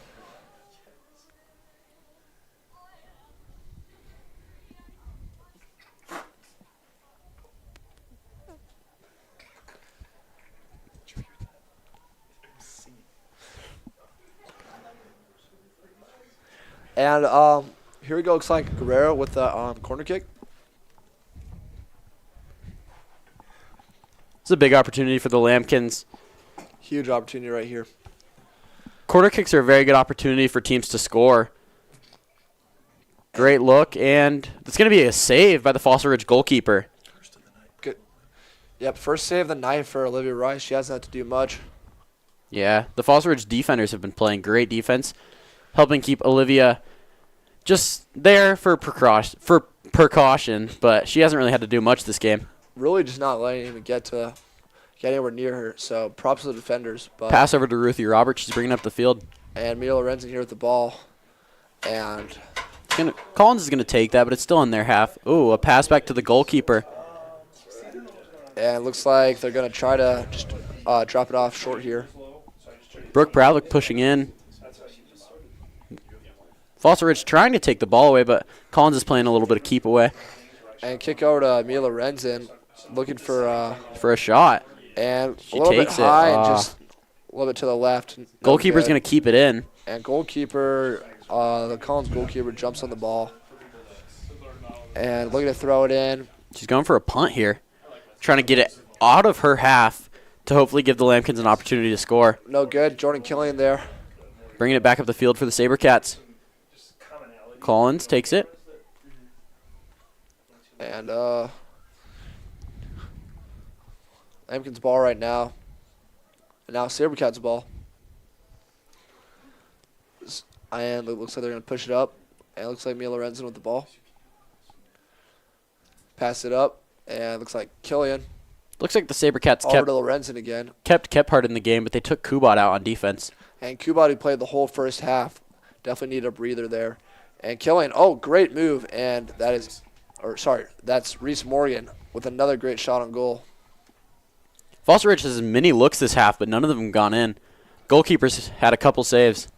S1: And here we go. Looks like Guerrero with the corner kick.
S2: It's a big opportunity for the Lambkins.
S1: Huge opportunity right here.
S2: Corner kicks are a very good opportunity for teams to score. Great look, and it's going to be a save by the Fossil Ridge goalkeeper.
S1: Good. Yep, first save of the night for Olivia Rice. She hasn't had to do much.
S2: Yeah, the Fossil Ridge defenders have been playing great defense, helping keep Olivia just there for precaution, but she hasn't really had to do much this game.
S1: Really just not letting him get anywhere near her. So props to the defenders. But
S2: Pass over to Ruthie Roberts. She's bringing up the field.
S1: And Mia Lorenzen here with the ball. And
S2: Collins is going to take that, but it's still in their half. Ooh, a pass back to the goalkeeper.
S1: it looks like they're going to try to just drop it off short here.
S2: Brooke Pravlik pushing in. Fossil Ridge trying to take the ball away, but Collins is playing a little bit of keep away.
S1: And kick over to Mia Lorenzen, looking for
S2: a shot.
S1: And
S2: She
S1: a little bit
S2: takes it.
S1: high and just a little bit to the left. No
S2: Goalkeeper's
S1: good.
S2: going to keep it in.
S1: And goalkeeper, the Collins goalkeeper jumps on the ball. And looking to throw it in.
S2: She's going for a punt here. Trying to get it out of her half to hopefully give the Lambkins an opportunity to score.
S1: No good. Jordan Killian there.
S2: Bringing it back up the field for the Sabercats. Collins takes it.
S1: And Lambkins' ball right now. And now Sabercats' ball. And it looks like they're going to push it up. And it looks like Mia Lorenzen with the ball. Pass it up. And it looks like Killian.
S2: Looks like the Sabercats
S1: Over to Lorenzen again.
S2: kept Kephart in the game, but they took Kubat out on defense.
S1: And Kubat, who played the whole first half, definitely needed a breather there. And Killian, great move. And that's Reese Morgan with another great shot on goal.
S2: Fossil Ridge has many looks this half, but none of them gone in. Goalkeepers had a couple saves.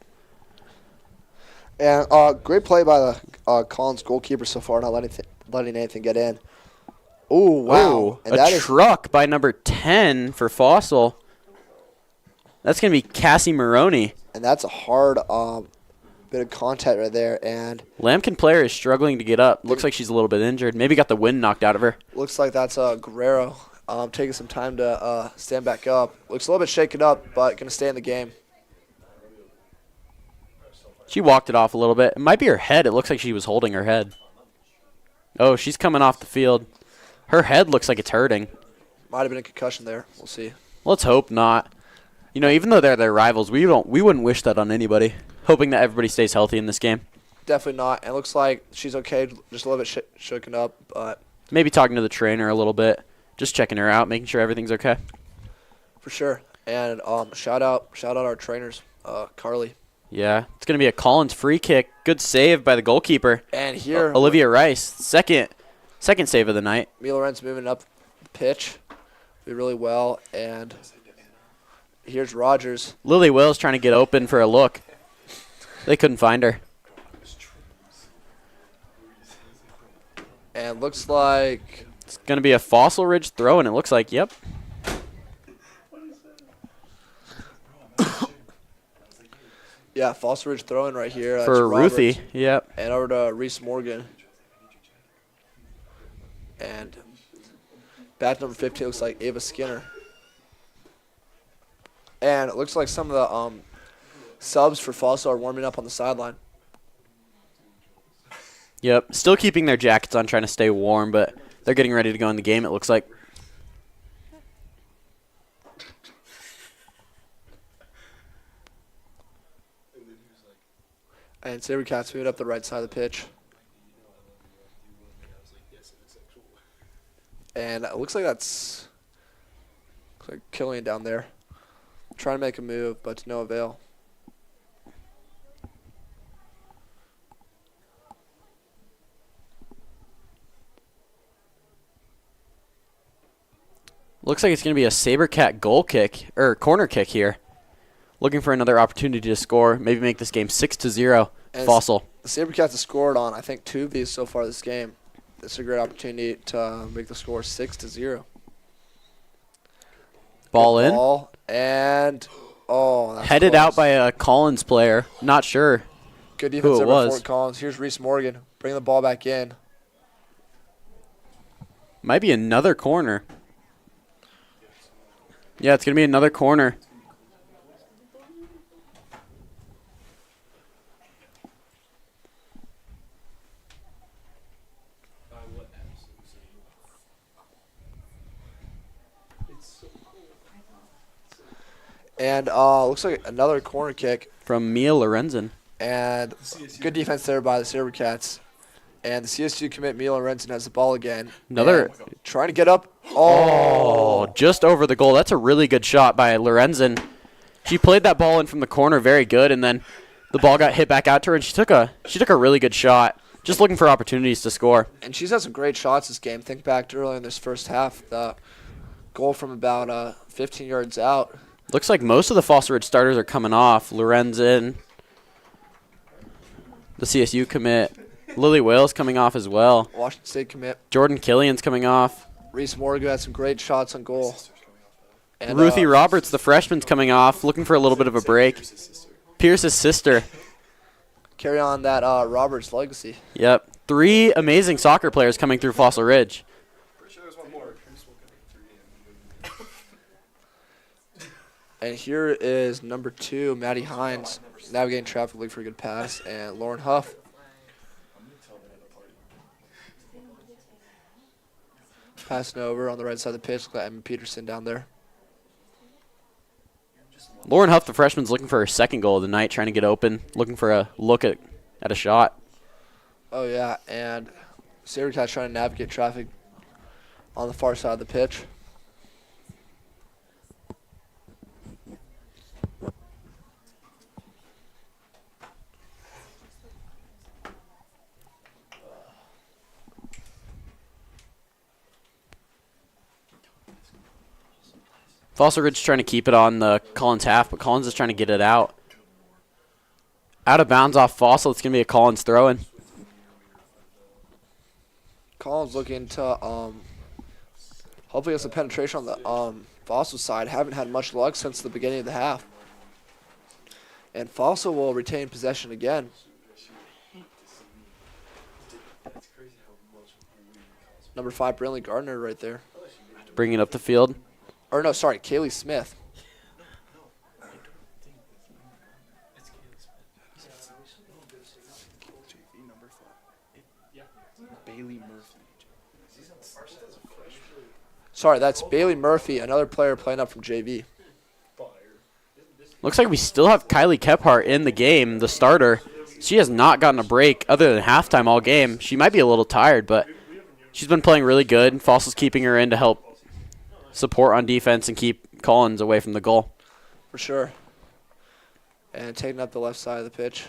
S1: And great play by the Collins goalkeeper so far, not letting anything get in. Ooh, wow.
S2: Ooh,
S1: And
S2: a
S1: that is
S2: truck by number 10 for Fossil. That's going to be Cassie Maroney.
S1: and that's a hard bit of contact right there. And
S2: Lambkin player is struggling to get up. Looks like she's a little bit injured. Maybe got the wind knocked out of her.
S1: looks like that's Guerrero taking some time to stand back up. Looks a little bit shaken up, but going to stay in the game.
S2: She walked it off a little bit. It might be her head. It looks like she was holding her head. Oh, she's coming off the field. Her head looks like it's hurting.
S1: Might have been a concussion there. We'll see.
S2: Let's hope not. You know, even though they're their rivals, we wouldn't wish that on anybody. Hoping that everybody stays healthy in this game.
S1: Definitely not. And it looks like she's okay, just a little bit shaken up, but
S2: Maybe talking to the trainer a little bit. Just checking her out, making sure everything's okay.
S1: for sure. And shout out our trainers, Carly.
S2: Yeah, it's going to be a Collins free kick. Good save by the goalkeeper.
S1: And here,
S2: Olivia Rice, second save of the night.
S1: Mila Lorenz moving up the pitch. Did really well. And here's Rogers.
S2: Lily Wills trying to get open for a look. They couldn't find her.
S1: And looks like
S2: It's going to be a Fossil Ridge throw, and it looks like, yep.
S1: yeah, Fossil Ridge throwing right here. That's
S2: For
S1: Roberts.
S2: Ruthie, yep.
S1: And over to Reese Morgan. And back number 15 looks like Ava Skinner. And it looks like some of the subs for Fossil are warming up on the sideline.
S2: Yep, still keeping their jackets on, trying to stay warm, but they're getting ready to go in the game, it looks like.
S1: And Sabercats moving up the right side of the pitch. And it looks like that's Killian down there. Trying to make a move, but to no avail.
S2: Looks like it's going to be a Sabercat goal kick, or corner kick here. Looking for another opportunity to score, maybe make this game 6-0.
S1: And
S2: Fossil.
S1: The Sabercats have scored on, I think, 2 of these so far this game. This is a great opportunity to make the score 6-0.
S2: Ball in.
S1: Ball, and, that's
S2: Headed
S1: close.
S2: out by a Collins player. Not sure.
S1: Good
S2: who
S1: defense
S2: it
S1: over
S2: was.
S1: Fort Collins. Here's Reese Morgan. Bring the ball back in.
S2: Might be another corner. Yeah, it's going to be another corner.
S1: And looks like another corner kick.
S2: From Mia Lorenzen.
S1: And good defense there by the Sabercats. And the CSU commit Mila Renson has the ball again.
S2: Another.
S1: And trying to get up.
S2: Oh, just over the goal. That's a really good shot by Lorenzen. She played that ball in from the corner very good, and then the ball got hit back out to her, and she took a really good shot. Just looking for opportunities to score.
S1: And she's had some great shots this game. Think back to earlier in this first half. The goal from about 15 yards out.
S2: Looks like most of the Fossil Ridge starters are coming off. Lorenzen, the CSU commit. Lily Wales coming off as well.
S1: Washington State commit.
S2: Jordan Killian's coming off.
S1: Reese Morgan had some great shots on goal. And,
S2: Ruthie Roberts, the freshman's coming off, looking for a little bit of a break. Pierce's sister.
S1: Carry on that Roberts legacy.
S2: Yep. 3 amazing soccer players coming through Fossil Ridge.
S1: And here is number 2, Maddie Hines, navigating traffic, looking for a good pass. And Lauren Huff. Passing over on the right side of the pitch. Look at Emma Peterson down there.
S2: Lauren Huff, the freshman's looking for her second goal of the night, trying to get open, looking for a look at a shot.
S1: Oh, yeah, and Sabercats trying to navigate traffic on the far side of the pitch.
S2: Fossil Ridge trying to keep it on the Collins half, but Collins is trying to get it out. Out of bounds off Fossil. It's going to be a Collins throw-in.
S1: Collins looking to hopefully get some penetration on the Fossil side. Haven't had much luck since the beginning of the half. And Fossil will retain possession again. Number 5, Brinley Gardner right there.
S2: Bringing it up the field.
S1: Or no, sorry, Kaylee Smith. Sorry, that's Bailey Murphy, another player playing up from JV.
S2: Looks like we still have Kylie Kephart in the game, the starter. She has not gotten a break other than halftime all game. She might be a little tired, but she's been playing really good. Fossil's keeping her in to help support on defense and keep Collins away from the goal.
S1: For sure. And taking up the left side of the pitch.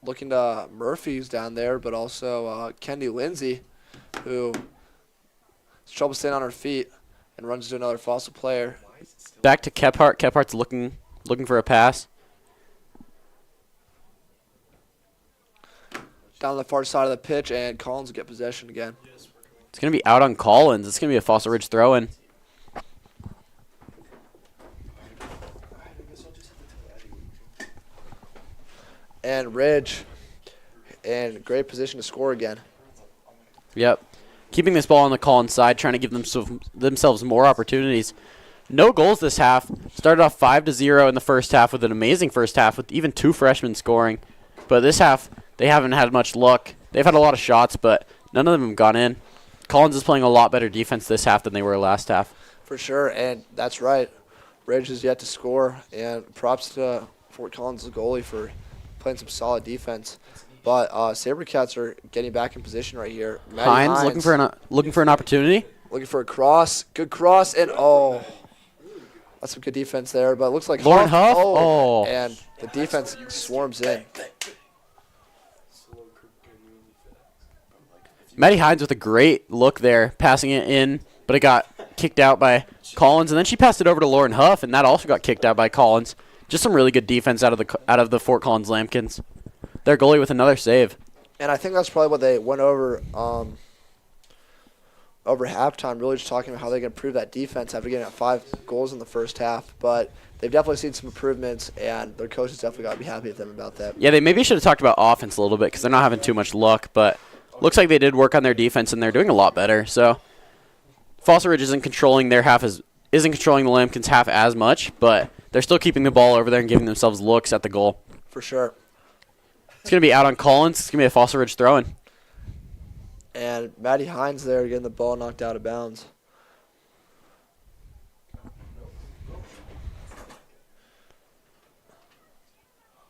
S1: Looking to Murphy's down there, but also Kendi Lindsay, who has trouble staying on her feet and runs into another Fossil player.
S2: Back to Kephart. Kephart's looking for a pass.
S1: Down the far side of the pitch, and Collins will get possession again.
S2: It's going to be out on Collins. It's going to be a Fossil Ridge throw-in.
S1: And Ridge in great position to score again.
S2: Yep. Keeping this ball on the Collins side, trying to give themselves more opportunities. No goals this half. Started off 5-0 in the first half with an amazing first half with even 2 freshmen scoring. But this half, they haven't had much luck. They've had a lot of shots, but none of them have gone in. Collins is playing a lot better defense this half than they were last half.
S1: For sure, and that's right. Ridge has yet to score, and props to Fort Collins' goalie for playing some solid defense. But Sabercats are getting back in position right here.
S2: Hines looking for an opportunity.
S1: Looking for a cross. Good cross, and that's some good defense there. But it looks like
S2: Lauren Huff.
S1: And the defense swarms in.
S2: Maddie Hines with a great look there, passing it in, but it got kicked out by Collins, and then she passed it over to Lauren Huff, and that also got kicked out by Collins. Just some really good defense out of the Fort Collins Lambkins. Their goalie with another save.
S1: And I think that's probably what they went over over halftime, really just talking about how they can improve that defense after getting 5 goals in the first half. But they've definitely seen some improvements, and their coaches definitely got to be happy with them about that.
S2: Yeah, they maybe should have talked about offense a little bit because they're not having too much luck, but looks like they did work on their defense, and they're doing a lot better. So Fossil Ridge isn't controlling the Lambkins half as much, but they're still keeping the ball over there and giving themselves looks at the goal.
S1: For sure.
S2: It's going to be out on Collins. It's going to be a Fossil Ridge throw-in.
S1: And Maddie Hines there getting the ball knocked out of bounds.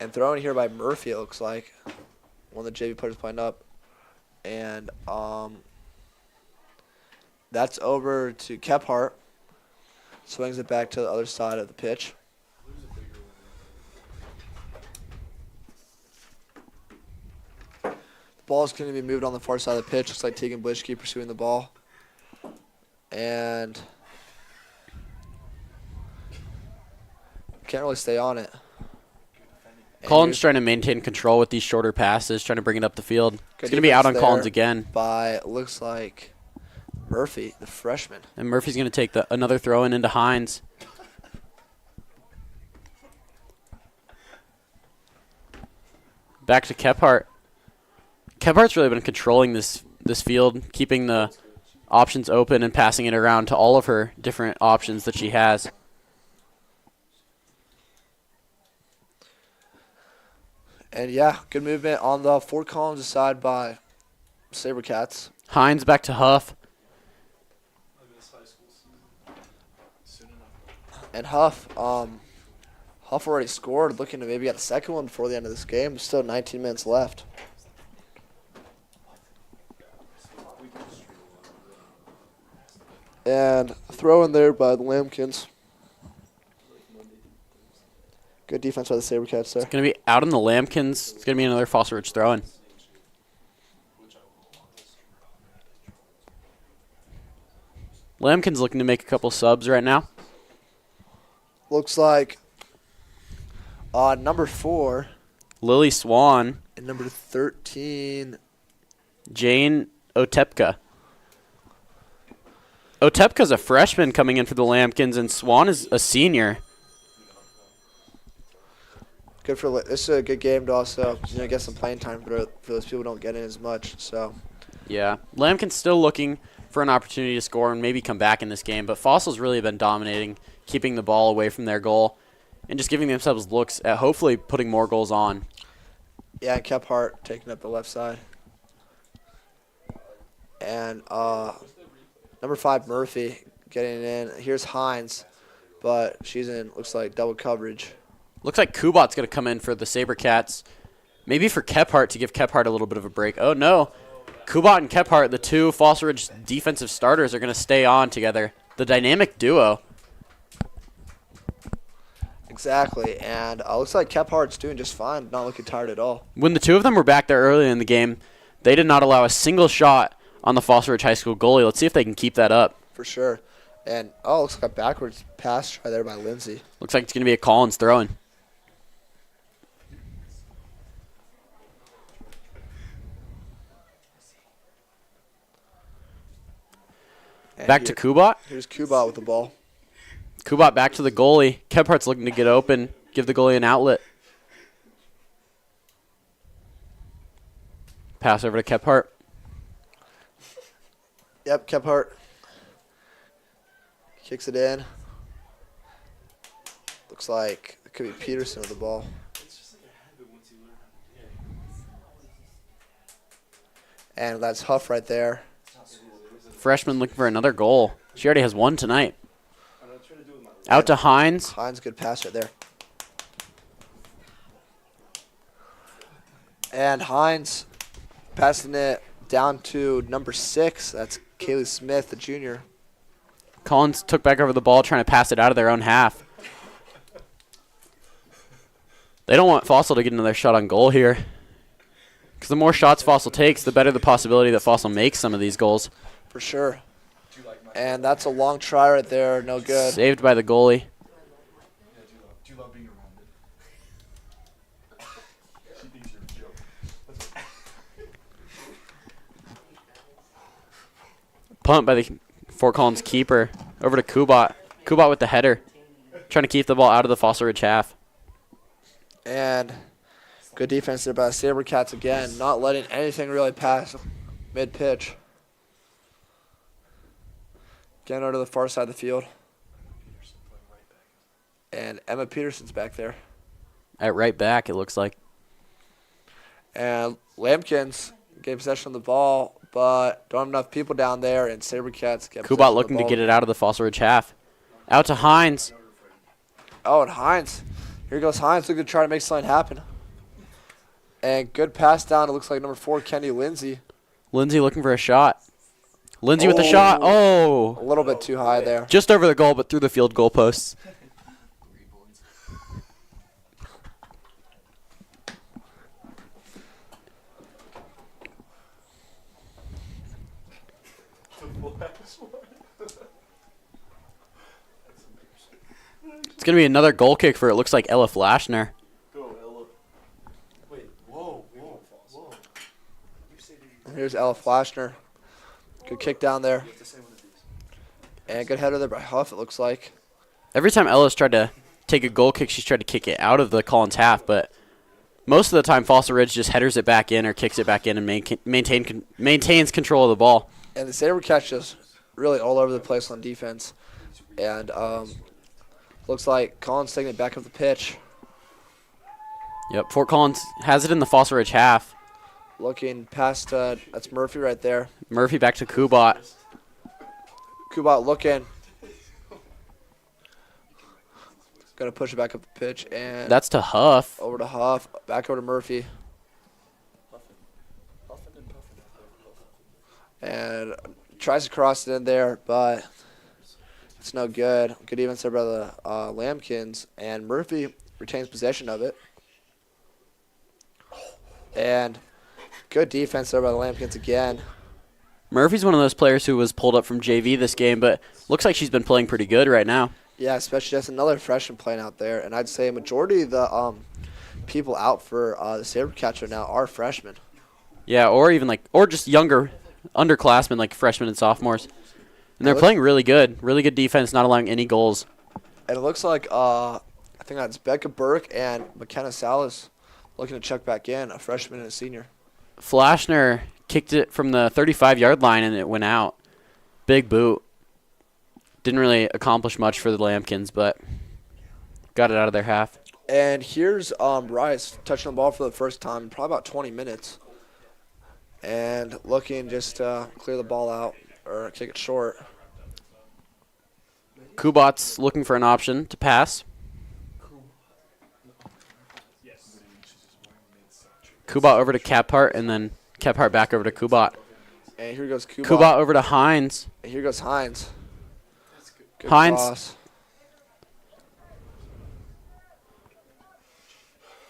S1: And thrown here by Murphy, it looks like. One of the JV players playing up. And that's over to Kephart. Swings it back to the other side of the pitch. The ball is going to be moved on the far side of the pitch. Looks like Tegan Blishke pursuing the ball. And can't really stay on it.
S2: Collins trying to maintain control with these shorter passes, trying to bring it up the field. It's going to be out on Collins again.
S1: By, looks like, Murphy, the freshman.
S2: And Murphy's going to take another throw-in into Hines. Back to Kephart. Kephart's really been controlling this field, keeping the options open and passing it around to all of her different options that she has.
S1: And, yeah, good movement on the Fort Collins side by Sabercats.
S2: Hines back to Huff.
S1: And Huff already scored, looking to maybe get a second one before the end of this game. There's still 19 minutes left. And throw in there by the Lambkins. Good defense by the Sabercats there.
S2: It's going to be out on the Lambkins. It's going to be another Fossil Ridge throw-in. Lambkins looking to make a couple subs right now.
S1: looks like number 4
S2: Lily Swan,
S1: and number 13.
S2: Jane Otepka. Otepka's a freshman coming in for the Lambkins, and Swan is a senior.
S1: Good for this is a good game to also get some playing time for those people who don't get in as much. So
S2: Yeah, Lambkin's still looking for an opportunity to score and maybe come back in this game, but Fossil's really been dominating, keeping the ball away from their goal, and just giving themselves looks at hopefully putting more goals on.
S1: yeah, Kephart taking up the left side, and number 5 Murphy getting in. Here's Hines, but she's in looks like double coverage.
S2: Looks like Kubat's going to come in for the Sabercats. Maybe for Kephart to give Kephart a little bit of a break. Oh, no. Kubat and Kephart, the two Fossil Ridge defensive starters, are going to stay on together. The dynamic duo.
S1: Exactly, and looks like Kephart's doing just fine, not looking tired at all.
S2: When the two of them were back there early in the game, they did not allow a single shot on the Fossil Ridge High School goalie. Let's see if they can keep that up.
S1: For sure. And, looks like a backwards pass try there by Lindsay.
S2: Looks like it's going to be a Collins throw-in.
S1: And
S2: Back to Kubat.
S1: Here's Kubat with the ball.
S2: Kubat back to the goalie. Kephart's looking to get open, give the goalie an outlet. Pass over to Kephart.
S1: Yep, Kephart. Kicks it in. Looks like it could be Peterson with the ball. And that's Huff right there.
S2: Freshman looking for another goal. She already has one tonight. Out to Hines.
S1: Hines, good pass right there. And Hines passing it down to number 6. That's Kaylee Smith, the junior.
S2: Collins took back over the ball, trying to pass it out of their own half. They don't want Fossil to get another shot on goal here. Because the more shots Fossil takes, the better the possibility that Fossil makes some of these goals.
S1: For sure. And that's a long try right there. No good.
S2: Saved by the goalie. Punt by the Fort Collins keeper. Over to Kubat. Kubat with the header. Trying to keep the ball out of the Fossil Ridge half.
S1: And good defense there by the Sabercats again. Not letting anything really pass mid-pitch. Getting over to the far side of the field. And Emma Peterson's back there.
S2: At right back, it looks like.
S1: And Lambkins getting possession of the ball, but don't have enough people down there, and Sabercats get possession
S2: Kubat
S1: of the
S2: looking to
S1: ball.
S2: get it out of the Fossil Ridge half. Out to Hines.
S1: Oh, and Hines. Here goes Hines looking to try to make something happen. And good pass down. It looks like number 4, Kenny Lindsay.
S2: Lindsay looking for a shot. Lindsay with the shot.
S1: A
S2: Oh.
S1: little bit too high there.
S2: Just over the goal, but through the field goal posts. It's going to be another goal kick for it looks like Ella Flashner.
S1: And here's Ella Flashner. Good kick down there. And good header there by Huff, it looks like.
S2: Every time Ella's tried to take a goal kick, she's tried to kick it out of the Collins half, but most of the time Fossil Ridge just headers it back in or kicks it back in and maintains control of the ball.
S1: And the Sabercats just really all over the place on defense. And looks like Collins taking it back up the pitch.
S2: Yep, Fort Collins has it in the Fossil Ridge half.
S1: Looking past, that's Murphy right there.
S2: Murphy back to Kubat.
S1: Kubat looking. Going to push it back up the pitch. And
S2: That's to Huff.
S1: over to Huff. Back over to Murphy. And tries to cross it in there, but it's no good. Good defense there by the Lambkins. And Murphy retains possession of it. And good defense there by the Lambkins again.
S2: Murphy's one of those players who was pulled up from JV this game, but looks like she's been playing pretty good right now.
S1: Yeah, especially that's another freshman playing out there, and I'd say a majority of the people out for the Sabercats right now are freshmen.
S2: Yeah, or even or just younger underclassmen like freshmen and sophomores. And they're playing really good defense, not allowing any goals.
S1: And it looks like I think that's Becca Burke and McKenna Salas looking to check back in, a freshman and a senior.
S2: Flashner kicked it from the 35-yard line and it went out. Big boot. Didn't really accomplish much for the Lambkins, but got it out of their half.
S1: And here's Rice touching the ball for the first time in probably about 20 minutes. And looking just to clear the ball out or kick it short.
S2: Kubat's looking for an option to pass. Kubat over to Kephart, and then Kephart back over to Kubat.
S1: And here goes Kubat.
S2: Kubat over to Hines.
S1: And here goes Hines. Good
S2: Hines.
S1: cross.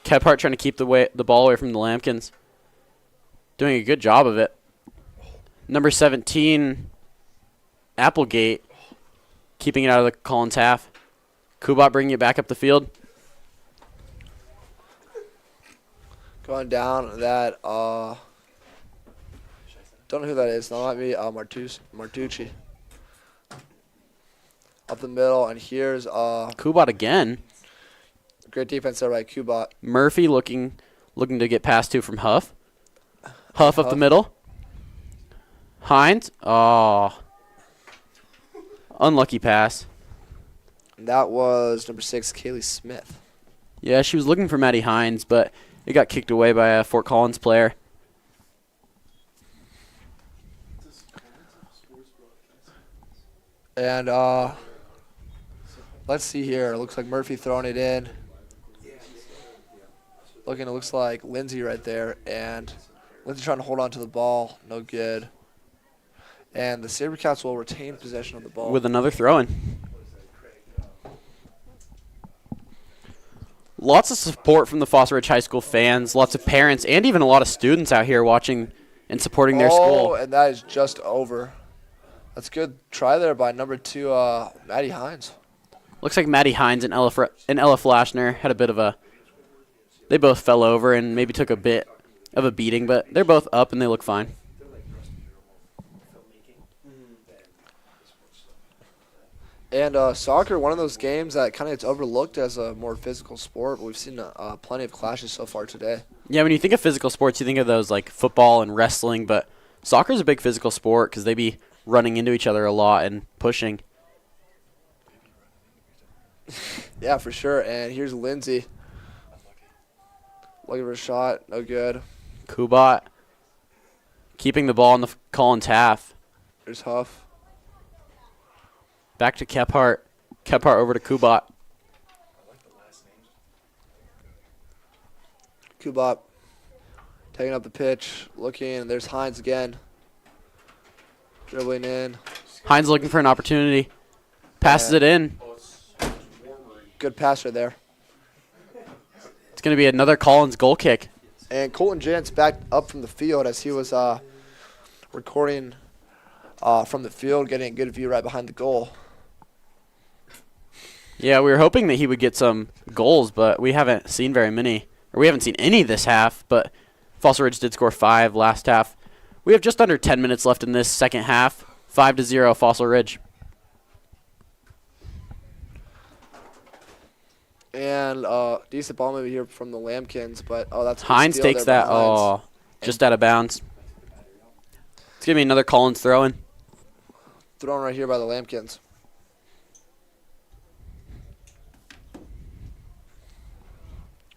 S2: Kephart trying to keep the ball away from the Lambkins. Doing a good job of it. Number 17, Applegate, keeping it out of the Collins half. Kubat bringing it back up the field.
S1: Going down that, don't know who that is. That might be Martucci. Up the middle, and here's
S2: Kubat again.
S1: great defense there by Kubat.
S2: Murphy looking to get past two from Huff. Huff up the middle. Hines. Oh. Unlucky pass.
S1: And that was number 6, Kaylee Smith.
S2: Yeah, she was looking for Maddie Hines, but it got kicked away by a Fort Collins player.
S1: And let's see here. It looks like Murphy throwing it in. It looks like Lindsay right there. And Lindsay trying to hold on to the ball. No good. And the Sabercats will retain possession of the ball.
S2: With another throw-in. Lots of support from the Foster Ridge High School fans, lots of parents, and even a lot of students out here watching and supporting their school.
S1: Oh, and that is just over. That's a good try there by number 2, Maddie Hines.
S2: Looks like Maddie Hines and Ella Flashner had a bit of a... They both fell over and maybe took a bit of a beating, but they're both up and they look fine.
S1: And soccer, one of those games that kind of gets overlooked as a more physical sport, but we've seen plenty of clashes so far today.
S2: Yeah, when you think of physical sports, you think of those like football and wrestling, but soccer is a big physical sport because they be running into each other a lot and pushing.
S1: Yeah, for sure. And here's Lindsay. Looking for a shot. No good.
S2: Kubat keeping the ball in the Collins half.
S1: There's Huff.
S2: Back to Kephart. Kephart over to Kubat.
S1: Kubat taking up the pitch. Looking. And there's Hines again. Dribbling in.
S2: Hines looking for an opportunity. Passes it in.
S1: Good passer there.
S2: It's going to be another Collins goal kick.
S1: And Colton Jantz backed up from the field as he was recording from the field, getting a good view right behind the goal.
S2: Yeah, we were hoping that he would get some goals, but we haven't seen very many. Or we haven't seen any this half, but Foster Ridge did score 5 last half. We have just under 10 minutes left in this second half. 5-0 Fossil Ridge.
S1: And decent ball maybe here from the Lambkins, but that's a good
S2: Hines
S1: steal
S2: takes
S1: there
S2: that.
S1: by Hines.
S2: Oh, just out of bounds. It's going to be another Collins throw-in.
S1: Thrown right here by the Lambkins.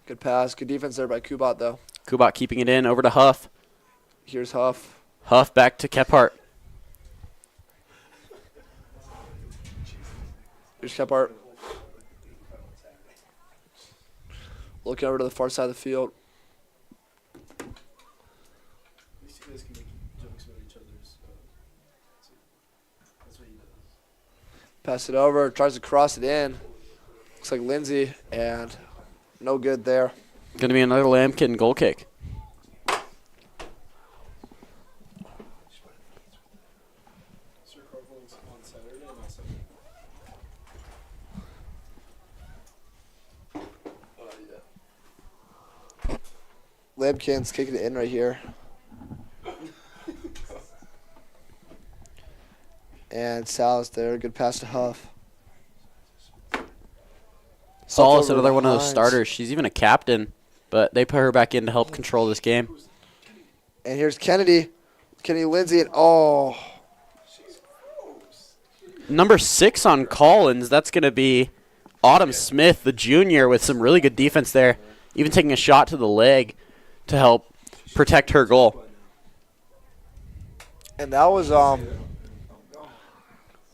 S1: Good pass. Good defense there by Kubat, though.
S2: Kubat keeping it in over to Huff.
S1: Here's Huff.
S2: Huff back to Kephart.
S1: Here's Kephart. Looking over to the far side of the field.
S4: These two guys can make jokes about each other's. That's what he does.
S1: Pass it over. Tries to cross it in. Looks like Lindsay, and no good there.
S2: Going to be another Lambkin goal kick.
S4: Sir Carville's on Saturday and not Sunday.
S1: Lambkins kicking it in right here. And Sal's there. Good pass to Huff.
S2: Saul is
S1: over
S2: another one of those
S1: Hines.
S2: starters. She's even a captain, but they put her back in to help control this game.
S1: And here's Kennedy. Kennedy Lindsay. And oh,
S2: Number 6 on Collins, that's going to be Autumn Smith, the junior, with some really good defense there, even taking a shot to the leg to help protect her goal.
S1: and that was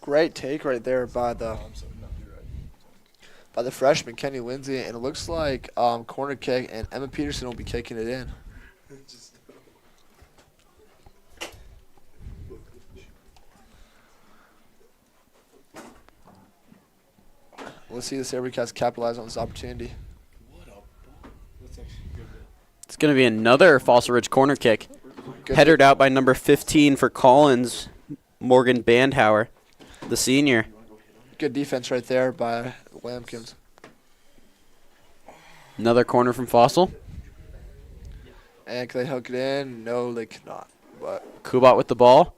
S1: great take right there by the freshman Kenny Lindsay, and it looks like corner kick, and Emma Peterson will be kicking it in. Let's see the Sabercats capitalize on this opportunity.
S2: It's going to be another Fossil Ridge corner kick.
S1: Good
S2: Headed out by number 15 for Collins, Morgan Bandhauer, the senior.
S1: Good defense right there by Lambkins.
S2: Another corner from Fossil.
S1: And can they hook it in? No, they cannot. But
S2: Kubat with the ball.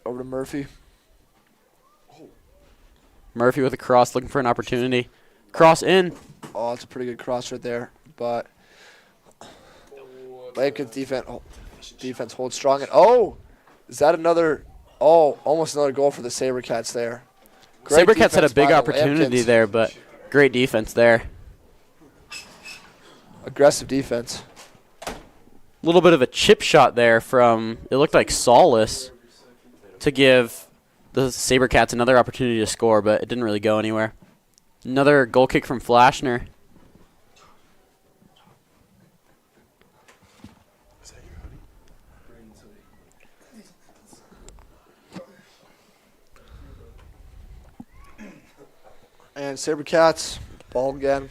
S1: over to Murphy.
S2: Murphy with a cross, looking for an opportunity. Cross in.
S1: Oh, it's a pretty good cross right there. But Lambkins defense holds strong. And oh, is that another? Oh, almost another goal for the Sabercats there. Great
S2: Sabercats had a
S1: defense
S2: big
S1: by the
S2: opportunity
S1: Lambkins.
S2: there, but great defense there.
S1: Aggressive defense.
S2: A little bit of a chip shot there from, it looked like Solace, to give the Sabercats another opportunity to score, but it didn't really go anywhere. Another goal kick from Flashner.
S1: And Sabercats, ball again.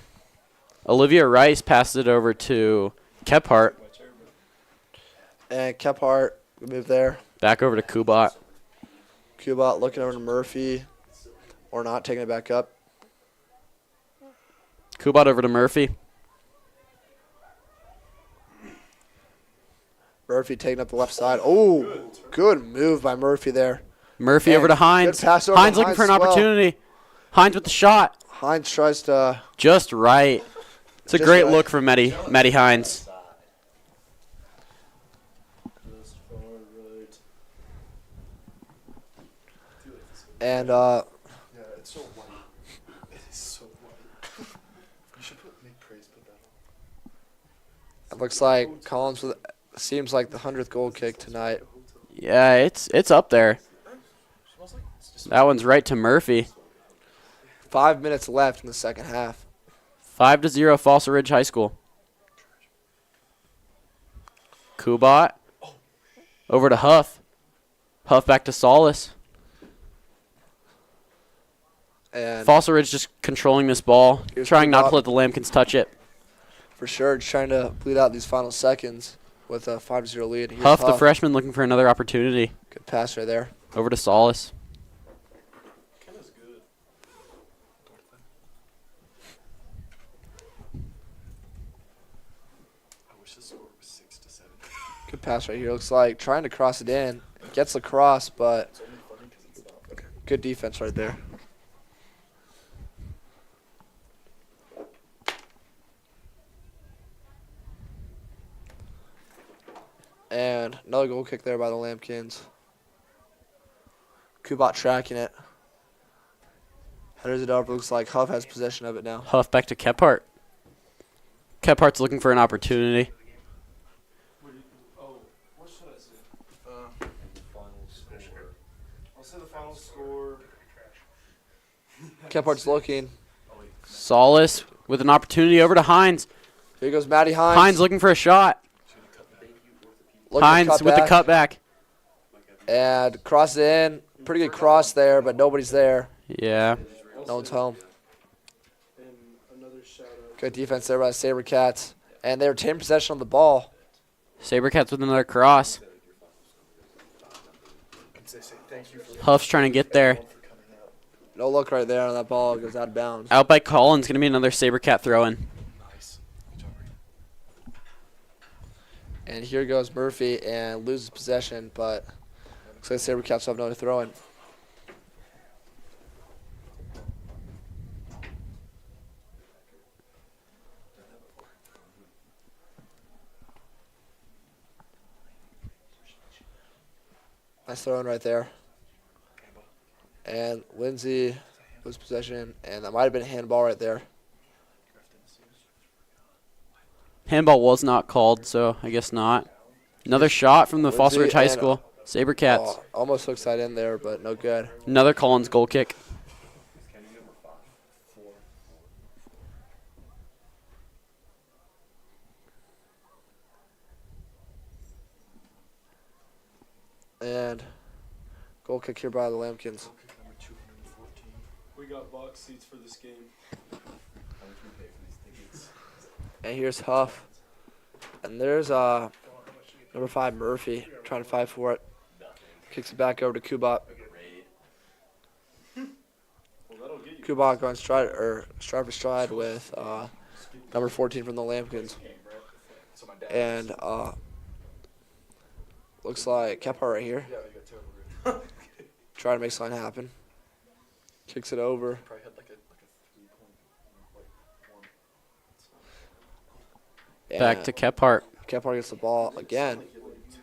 S2: Olivia Rice passed it over to Kephart.
S1: And Kephart, we move there.
S2: Back over to Kubat.
S1: Kubat looking over to Murphy. Or not, taking it back up.
S2: Kubat over to Murphy.
S1: Murphy taking up the left side. Oh, good move by Murphy there.
S2: Murphy
S1: And
S2: over to Hines.
S1: good pass over to
S2: Hines looking for an
S1: Hines as well.
S2: opportunity. Hines with the shot.
S1: Hines tries to.
S2: Just right. It's a
S1: Just
S2: great
S1: right.
S2: look from Maddie Hines.
S1: And
S4: Yeah, it's so white. It is so white. You should make praise put that on.
S1: it looks like Collins with, seems like the 100th goal kick tonight.
S2: Yeah, it's up there. That one's right to Murphy.
S1: 5 minutes left in the second half.
S2: 5-0 Fossil Ridge High School. Kubat. Over to Huff. Huff back to Solace.
S1: And
S2: Fossil Ridge just controlling this ball,
S1: Here's
S2: trying not to
S1: Kubat.
S2: let the Lambkins touch it.
S1: for sure, just trying to bleed out these final seconds with a 5-0 lead. Here's
S2: Huff, the freshman, looking for another opportunity.
S1: Good pass right there.
S2: Over to Solace.
S4: Kenna's good. I wish the score was 6-7.
S1: Good pass right here. Looks like trying to cross it in. Gets the cross, but
S4: It's only funny because it's not.
S1: good defense right there. And another goal kick there by the Lambkins. Kubat tracking it. Headers it up. Looks like Huff has possession of it now.
S2: Huff back to Kephart. Kephart's looking for an opportunity.
S4: Oh, what should I say? Final score. I'll say the final score.
S1: Kephart's looking.
S2: Solace with an opportunity over to Hines.
S1: Here goes Maddie Hines.
S2: Hines looking for a shot.
S1: Looking to
S2: Hines
S1: cut
S2: with the
S1: back.
S2: cutback.
S1: And cross it in. Pretty good cross there, but nobody's there.
S2: Yeah.
S1: No one's home.
S4: And another shout out.
S1: Good defense there by the Sabercats. And they retain possession of the ball.
S2: Sabercats with another cross.
S4: Thank you for
S2: Huff's trying to get there.
S4: coming out.
S1: No look right there on that ball. It goes out of bounds.
S2: Out by Collins. Going to be another Sabercat throw-in.
S4: Nice. Good job, Reed.
S1: And here goes Murphy and loses possession, but looks like Sabercats have no throw in. Nice throw in right there. And Lindsay loses possession, and that might have been a handball right there.
S2: Handball was not called, so I guess not. Another shot from the Fossil Ridge High School. Sabercats.
S1: Oh, almost hooks that in there, but no good.
S2: Another Collins goal kick.
S1: And goal kick here by the Lambkins.
S4: We got box seats for this game.
S1: And here's Huff. And there's number 5 Murphy trying to fight for it. Kicks it back over to Kubat. Kubat going stride for stride with number 14 from the Lambkins. And looks like Kephart right here. Trying to make something happen. Kicks it over.
S2: Back to Kephart.
S1: Kephart gets the ball again.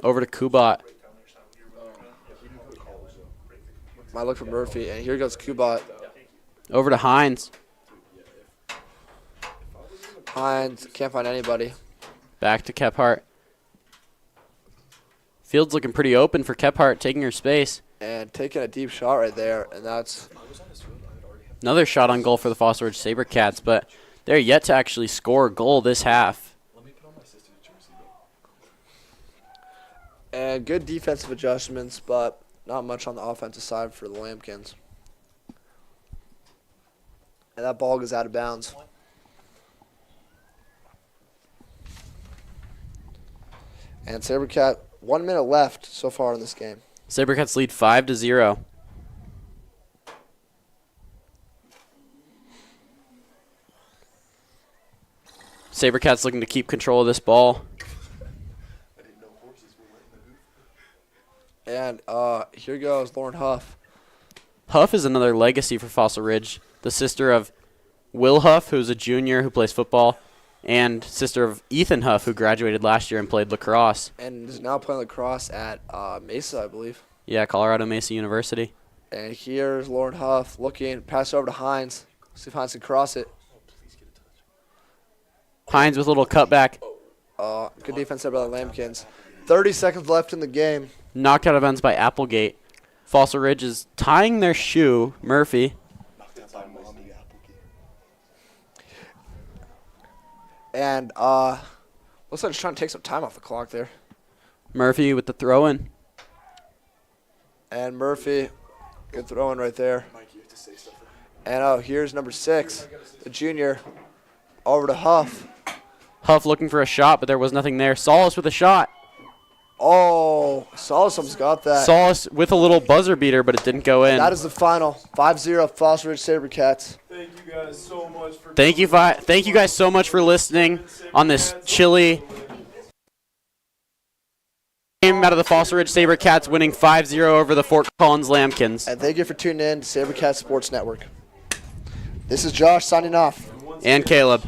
S2: Over to Kubat.
S1: Might look for Murphy, and here goes Kubat.
S2: Over to Hines.
S1: Hines can't find anybody.
S2: Back to Kephart. Field's looking pretty open for Kephart, taking her space.
S1: And taking a deep shot right there, and that's
S2: Another shot on goal for the Fossil Ridge Sabercats, but they're yet to actually score a goal this half.
S1: and good defensive adjustments, but not much on the offensive side for the Lambkins. And that ball goes out of bounds. And Sabercat, 1 minute left so far in this game.
S2: Sabercats lead 5-0. Sabercats looking to keep control of this ball.
S1: And here goes Lauren Huff.
S2: Huff is another legacy for Fossil Ridge. The sister of Will Huff, who's a junior who plays football, and sister of Ethan Huff, who graduated last year and played lacrosse.
S1: And is now playing lacrosse at Mesa, I believe.
S2: Yeah, Colorado Mesa University.
S1: And here's Lauren Huff looking, pass over to Hines. See if Hines can cross it.
S2: Hines with a little cutback.
S1: Good defense there by the Lambkins. 30 seconds left in the game.
S2: Knocked out of bounds by Applegate. Fossil Ridge is tying their shoe. Murphy.
S1: And looks like he's trying to take some time off the clock there.
S2: Murphy with the throw-in.
S1: And Murphy, good throw-in right there. And here's number 6, the junior, over to Huff.
S2: Huff looking for a shot, but there was nothing there. Solis with a shot.
S1: Oh, Solis almost got that.
S2: Solis with a little buzzer beater, but it didn't go in.
S1: That is the final. 5-0 Fossil Ridge Sabercats.
S4: Thank you guys so much for
S2: Thank you guys so much for listening on this chilly game out of the Fossil Ridge Sabercats, winning 5-0 over the Fort Collins Lambkins.
S1: And thank you for tuning in to Sabercats Sports Network. This is Josh signing off.
S2: And Caleb.